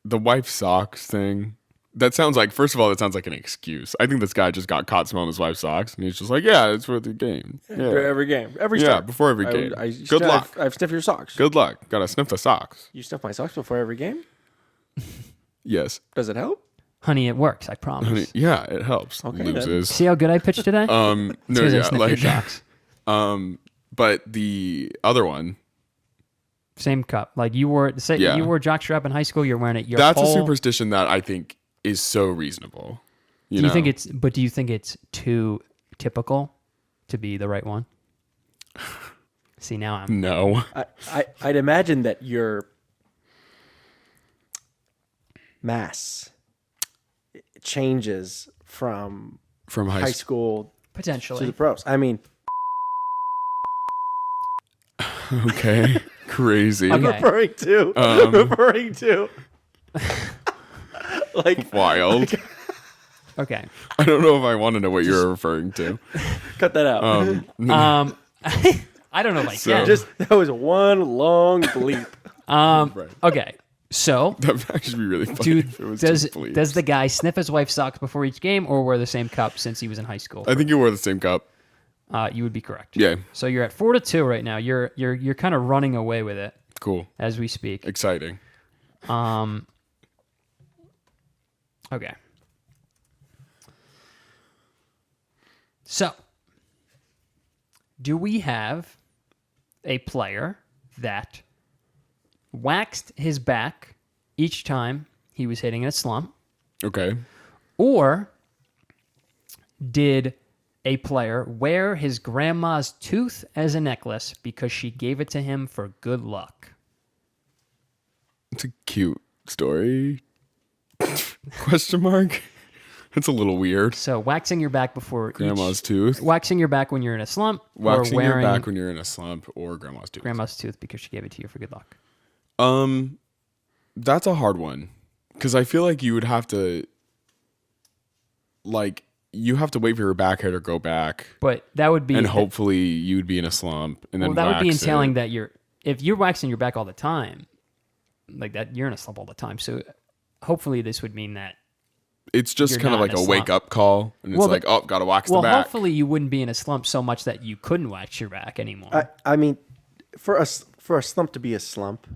the wife socks thing. That sounds like, first of all, that sounds like an excuse. I think this guy just got caught smelling his wife's socks, and he's just like, "Yeah, it's for the game." Yeah, Every game. Every Yeah, start. before every game. Good Good luck. I've sniffed your socks. Good luck. Gotta sniff the socks. You sniff my socks before every game? Yes. Does it help? Honey, it works. I promise. Honey, yeah, it helps. Okay, then. Loses. See how good I pitched today? No, Because I yeah, sniffed your like, socks. but the other one, Same cup. Like you wore Yeah. you wore jockstrap in high school. You're wearing it. Your that's whole, a superstition that I think is so reasonable. Do you think it's too typical to be the right one? See, now I'm No. I'd imagine that your mass changes from From high school to potentially. the pros. I mean, Okay. Crazy. Okay. referring to like Wild. Okay. I don't know if I want to know what you're referring to. cut that out. I don't know if I So- can. Just that was one long bleep. Right. Okay. So, That would actually be really funny if it was just bleeps. does the guy sniff his wife's socks before each game, or wear the same cup since he was in high school? I think you wore the same cup. You would be correct. Yeah. So you're at 4-2 right now. You're kind of running away with it Cool. as we speak. Exciting. Okay. So, do we have a player that waxed his back each time he was hitting a slump? Okay. Or did a player wear his grandma's tooth as a necklace because she gave it to him for good luck? It's a cute story. Question mark? It's a little weird. So waxing your back before Grandma's tooth. waxing your back when you're in a slump, Waxing or your wearing back when you're in a slump, or grandma's tooth. grandma's tooth because she gave it to you for good luck. That's a hard one. Because I feel like you would have to like you have to wait for your back hair to grow back, But that would be and hopefully you'd be in a slump, and then that would be wax entailing it. that if you're waxing your back all the time, like that, you're in a slump all the time. So hopefully this would mean that. It's just you're kind of not like in a a slump. wake up call, and it's Well, like, oh, gotta wax Well, the back. hopefully you wouldn't be in a slump so much that you couldn't wax your back anymore. I mean, for a slump to be a slump,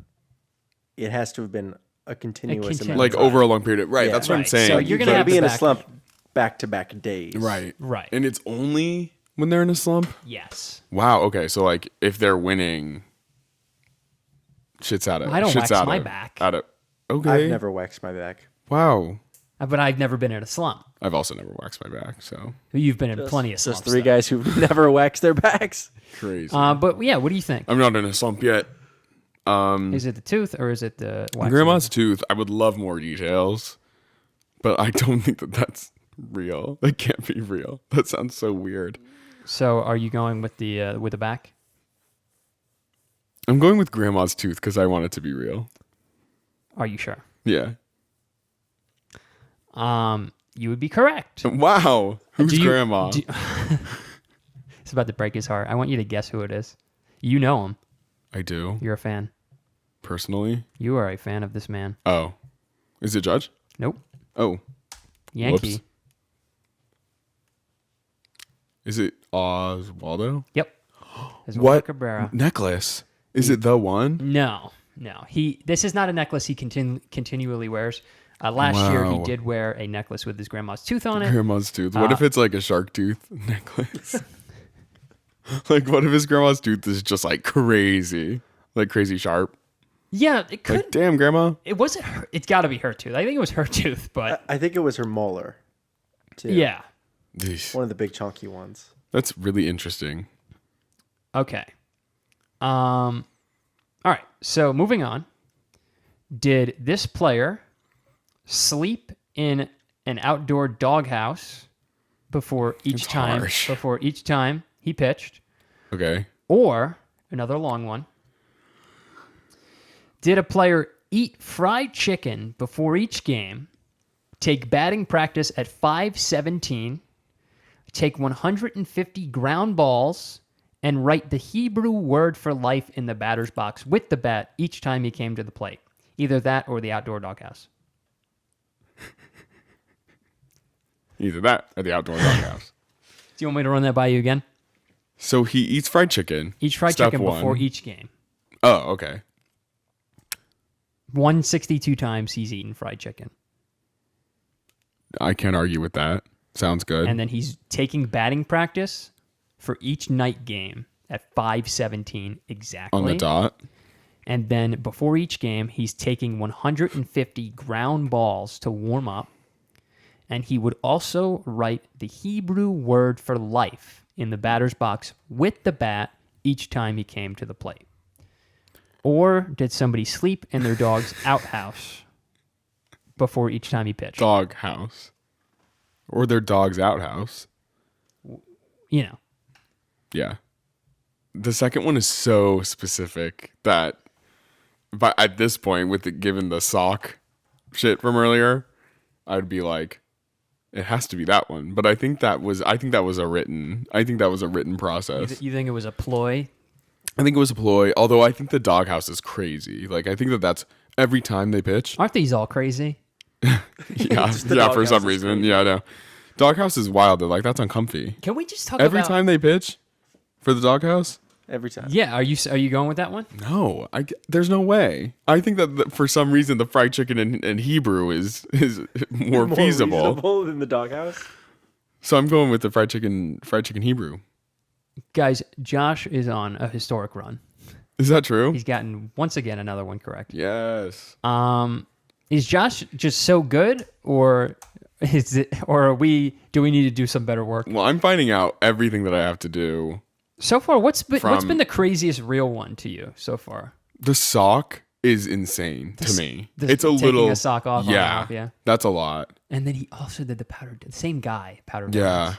it has to have been a continuous amount. Like of time. over a long period. Right. Yeah. That's what I'm Right. saying. So You you're gonna can't have be the in a back- slump back-to-back days. Right. Right. And it's only when they're in a slump. Yes. Wow. Okay. So like if they're winning, shit's out of. I don't shit's wax out my of, back. Out of. Okay. I've never waxed my back. Wow. But I've never been in a slump. I've also never waxed my back. So You've been in plenty of slumps. Just three though. guys who've never waxed their backs. crazy. But yeah, what do you think? I'm not in a slump yet. Is it the tooth or is it the waxing? Grandma's tooth. I would love more details, but I don't think that that's real. That can't be real. That sounds so weird. So are you going with the back? I'm going with grandma's tooth because I want it to be real. Are you sure? Yeah. You would be correct. Wow. Who's Do you- grandma? It's about to break his heart. I want you to guess who it is. You know him. I do. You're a fan. Personally. You are a fan of this man. Oh. Is it Judge? Nope. Oh. Yankee. Whoops. Is it Oswaldo? Yep. Oswaldo What Cabrera. necklace? Is it the one? No. This is not a necklace he continually wears. Last year he Wow. did wear a necklace with his grandma's tooth on it. Grandma's tooth. What if it's like a shark tooth necklace? Like, what if his grandma's tooth is just like crazy sharp? Yeah, it could. Like, damn, grandma. It wasn't her. It's got to be her tooth. I think it was her tooth, but I think it was her molar, too. yeah. Yeesh. One of the big chunky ones. That's really interesting. Okay. All right. So moving on. Did this player sleep in an outdoor doghouse before each harsh. time he pitched? Okay. Or another long one. Did a player eat fried chicken before each game, take batting practice at 5:17, take 150 ground balls, and write the Hebrew word for life in the batter's box with the bat each time he came to the plate? Either that or the outdoor doghouse. Either that or the outdoor doghouse. Do you want me to run that by you again? So he eats fried chicken. Each fried Step chicken one. before each game. Oh, okay. 162 times he's eaten fried chicken. I can't argue with that. Sounds good. And then he's taking batting practice for each night game at 5:17 exactly. On the dot. And then before each game, he's taking 150 ground balls to warm up. And he would also write the Hebrew word for life in the batter's box with the bat each time he came to the plate. Or did somebody sleep in their dog's outhouse before each time he pitched? Dog house. Or their dog's outhouse. You know. Yeah. The second one is so specific that but at this point, with given the sock shit from earlier, I'd be like, it has to be that one. But I think that was a written process. You think it was a ploy? I think it was a ploy, although I think the doghouse is crazy. Like, I think that's every time they pitch. Aren't these all crazy? Yeah, the yeah, for doghouse some is reason. crazy. Yeah, I know. Doghouse is wild. They're like, that's uncomfy. Can we just talk Every about... time they pitch for the doghouse? Every time. Yeah, are you going with that one? No, there's no way. I think that for some reason the fried chicken in Hebrew is more feasible. reasonable than the doghouse. So I'm going with the fried chicken Hebrew. Guys, Josh is on a historic run. Is that true? He's gotten, once again, another one correct. Yes. Is Josh just so good, or do we need to do some better work? Well, I'm finding out everything that I have to do. So far, what's been From- the craziest real one to you so far? The sock is insane to me. the It's a taking little a sock off, on Yeah, off, yeah. That's a lot. And then he also did the powder. The same guy, powder. Yeah. dance.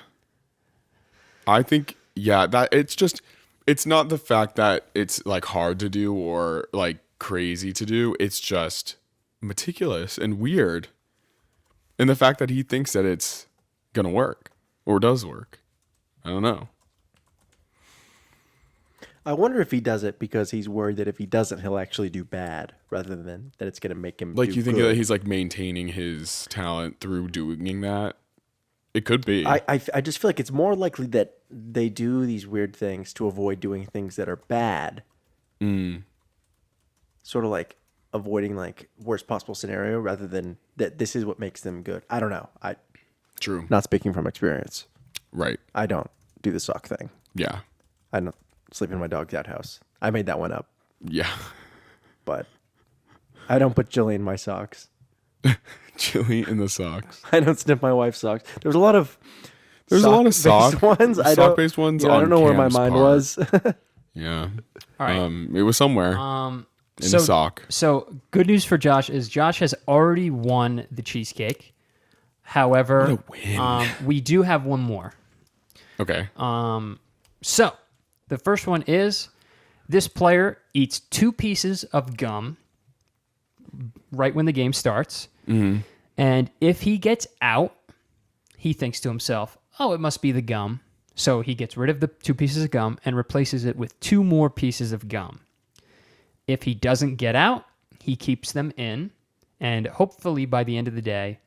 I think that it's not the fact that it's like hard to do or like crazy to do. It's just meticulous and weird. And the fact that he thinks that it's gonna work or does work. I don't know. I wonder if he does it because he's worried that if he doesn't, he'll actually do bad, rather than that it's going to make him Like do you think good. that he's like maintaining his talent through doing that? It could be. I just feel like it's more likely that they do these weird things to avoid doing things that are bad. Sort of like avoiding like worst possible scenario rather than that this is what makes them good. I don't know. True. Not speaking from experience. Right. I don't do the sock thing. Yeah. I don't sleep in my dog's outhouse. I made that one up, Yeah. but I don't put Jilly in my socks. Chili in the socks. I don't snip my wife's socks. There's a lot of sock ones. sock-based ones. I don't on know where my Cam's mind part. was. All Yeah. right. It was somewhere in the sock. So good news for Josh is Josh has already won the cheesecake. However, What a win. we do have one more. Okay. So the first one is this player eats 2 pieces of gum right when the game starts. Mm-hmm. And if he gets out, he thinks to himself, oh, it must be the gum. So he gets rid of the 2 pieces of gum and replaces it with 2 more pieces of gum. If he doesn't get out, he keeps them in. And hopefully by the end of the day,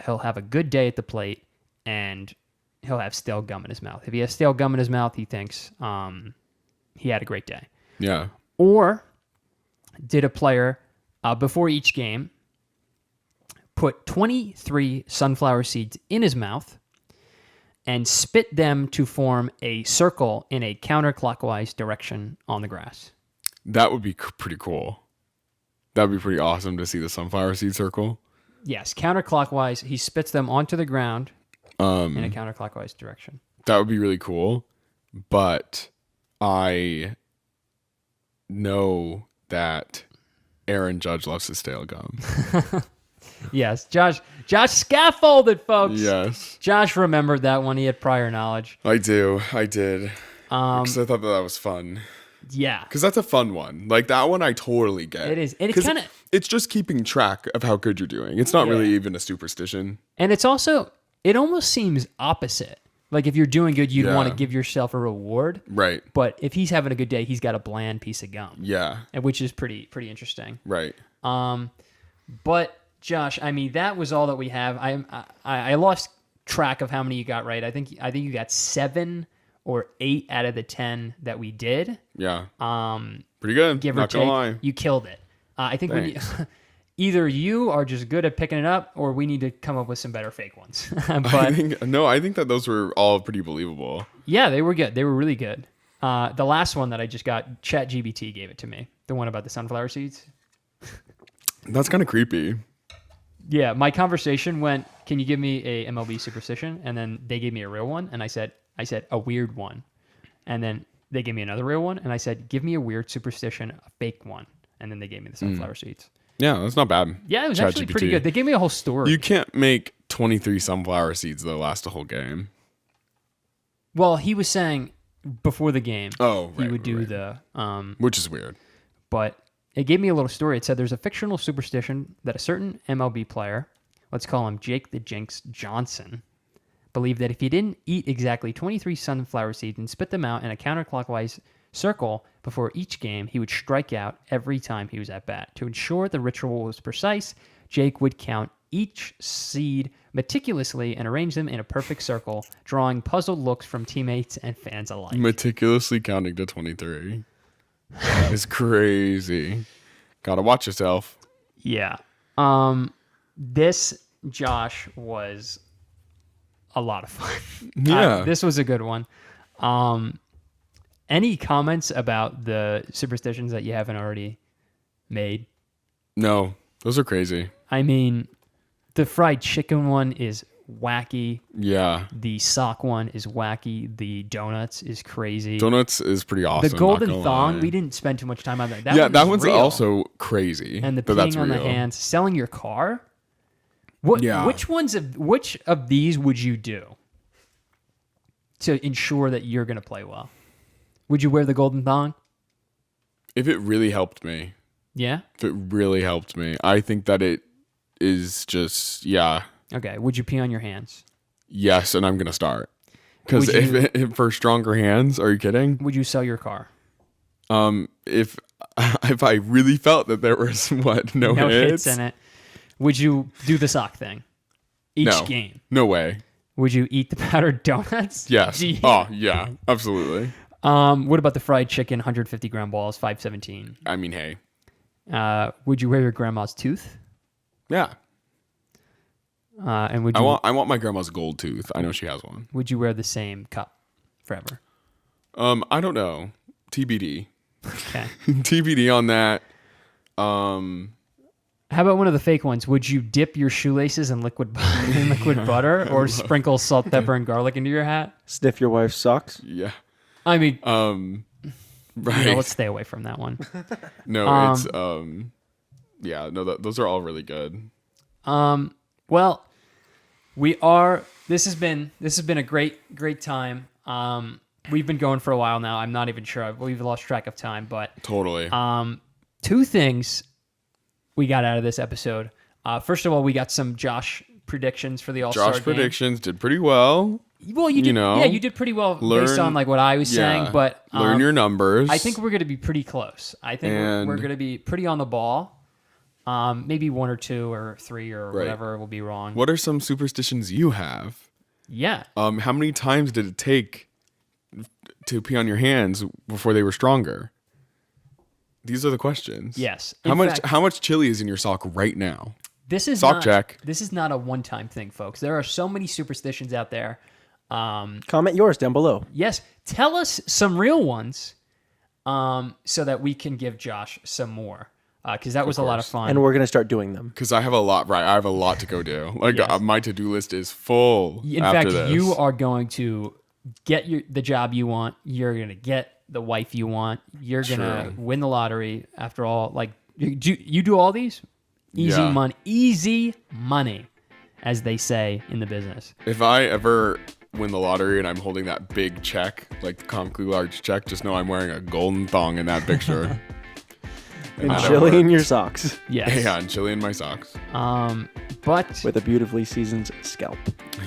he'll have a good day at the plate and he'll have stale gum in his mouth. If he has stale gum in his mouth, he thinks he had a great day. Yeah. Or did a player, before each game, put 23 sunflower seeds in his mouth and spit them to form a circle in a counterclockwise direction on the grass? That would be pretty cool. That would be pretty awesome to see the sunflower seed circle. Yes, counterclockwise. He spits them onto the ground in a counterclockwise direction. That would be really cool. But I know that Aaron Judge loves his stale gum. Yes, Josh scaffolded, folks. Yes. Josh remembered that one. He had prior knowledge. I do. I did. Because I thought that was fun. Yeah. Because that's a fun one. Like that one I totally get. It is. And it's 'Cause kind of... It's just keeping track of how good you're doing. It's not really even a superstition. And it's also... It almost seems opposite. Like if you're doing good, you'd want to Yeah. give yourself a reward. Right. But if he's having a good day, he's got a bland piece of gum. Yeah. And which is pretty interesting. Right. But Josh, I mean, that was all that we have. I lost track of how many you got right. I think you got 7 or 8 out of the 10 that we did. Yeah. Pretty good. Give or Not gonna take, lie. you killed it. I think we need, Thanks. either you are just good at picking it up, or we need to come up with some better fake ones. I But think that those were all pretty believable. yeah, they were good. They were really good. The last one that I just got, ChatGPT gave it to me. The one about the sunflower seeds. That's kind of creepy. Yeah, my conversation went, can you give me a MLB superstition? And then they gave me a real one, and I said a weird one. And then they gave me another real one, and I said, give me a weird superstition, a fake one. And then they gave me the sunflower seeds. Yeah, that's not bad. Yeah, it was actually pretty ChatGPT. good. They gave me a whole story. You can't make 23 sunflower seeds though last a whole game. Well, he was saying before the game, Oh, he right, would do right. the Which is weird. but it gave me a little story. It said there's a fictional superstition that a certain MLB player, let's call him Jake the Jinx Johnson, believed that if he didn't eat exactly 23 sunflower seeds and spit them out in a counterclockwise circle before each game, he would strike out every time he was at bat. To ensure the ritual was precise, Jake would count each seed meticulously and arrange them in a perfect circle, drawing puzzled looks from teammates and fans alike. Meticulously counting to 23. That is crazy. Gotta watch yourself. Yeah. This, Josh, was a lot of fun. Yeah. This was a good one. Any comments about the superstitions that you haven't already made? No, those are crazy. I mean, the fried chicken one is wacky. Yeah. The sock one is wacky. The donuts is crazy. Donuts is pretty awesome. The golden not gonna thong, lie. we didn't spend too much time on that. Yeah, that was one's real. also crazy. And the but that's peeing on the real. hands, selling your car. What? Yeah. Which of these would you do to ensure that you're going to play well? Would you wear the golden thong? If it really helped me, Yeah. I think that it is just, yeah. Okay. Would you pee on your hands? Yes, and I'm gonna start. Because if for stronger hands, are you kidding? Would you sell your car? If I really felt that there was no hits in it, would you do the sock thing each game? No way. Would you eat the powdered donuts? Yes. Oh yeah, absolutely. What about the fried chicken, 150-gram balls, $5.17? I mean, hey. Would you wear your grandma's tooth? Yeah. And would you? I want my grandma's gold tooth. I know she has one. Would you wear the same cup forever? I don't know. TBD. Okay. TBD on that. How about one of the fake ones? Would you dip your shoelaces in liquid butter or sprinkle salt, pepper, and garlic into your hat? Sniff your wife's socks? Yeah. I mean, right. Let's stay away from that one. No, it's yeah, no, those are all really good. Well, this has been a great time. We've been going for a while now. I'm not even sure. We've lost track of time, but Totally. Two things we got out of this episode. First of all, we got some Josh predictions for the All-Star game. Predictions did pretty well. Well, you did. Yeah, you did pretty well based on like what I was saying. But learn your numbers. I think we're going to be pretty close. I think we're going to be pretty on the ball. Maybe one or two or three or whatever will be wrong. What are some superstitions you have? Yeah. How many times did it take to pee on your hands before they were stronger? These are the questions. Yes. How much chili is in your sock right now? This is check. This is not a one-time thing, folks. There are so many superstitions out there. Comment yours down below. Yes. Tell us some real ones so that we can give Josh some more. Because that was a lot of fun. And we're going to start doing them. Because I have a lot, right? I have a lot to go do. Like, my to-do list is full. In fact, you are going to get the job you want. You're going to get the wife you want. You're going to win the lottery. After all, like, you do all these? Easy money, as they say in the business. If I ever win the lottery and I'm holding that big check, like the comically large check, just know I'm wearing a golden thong in that picture. And chili in your socks. Yes. Yeah, and chili in my socks. But with a beautifully seasoned scalp.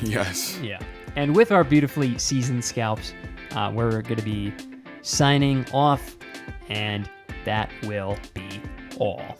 Yes. Yeah. And with our beautifully seasoned scalps, we're going to be signing off, and that will be all.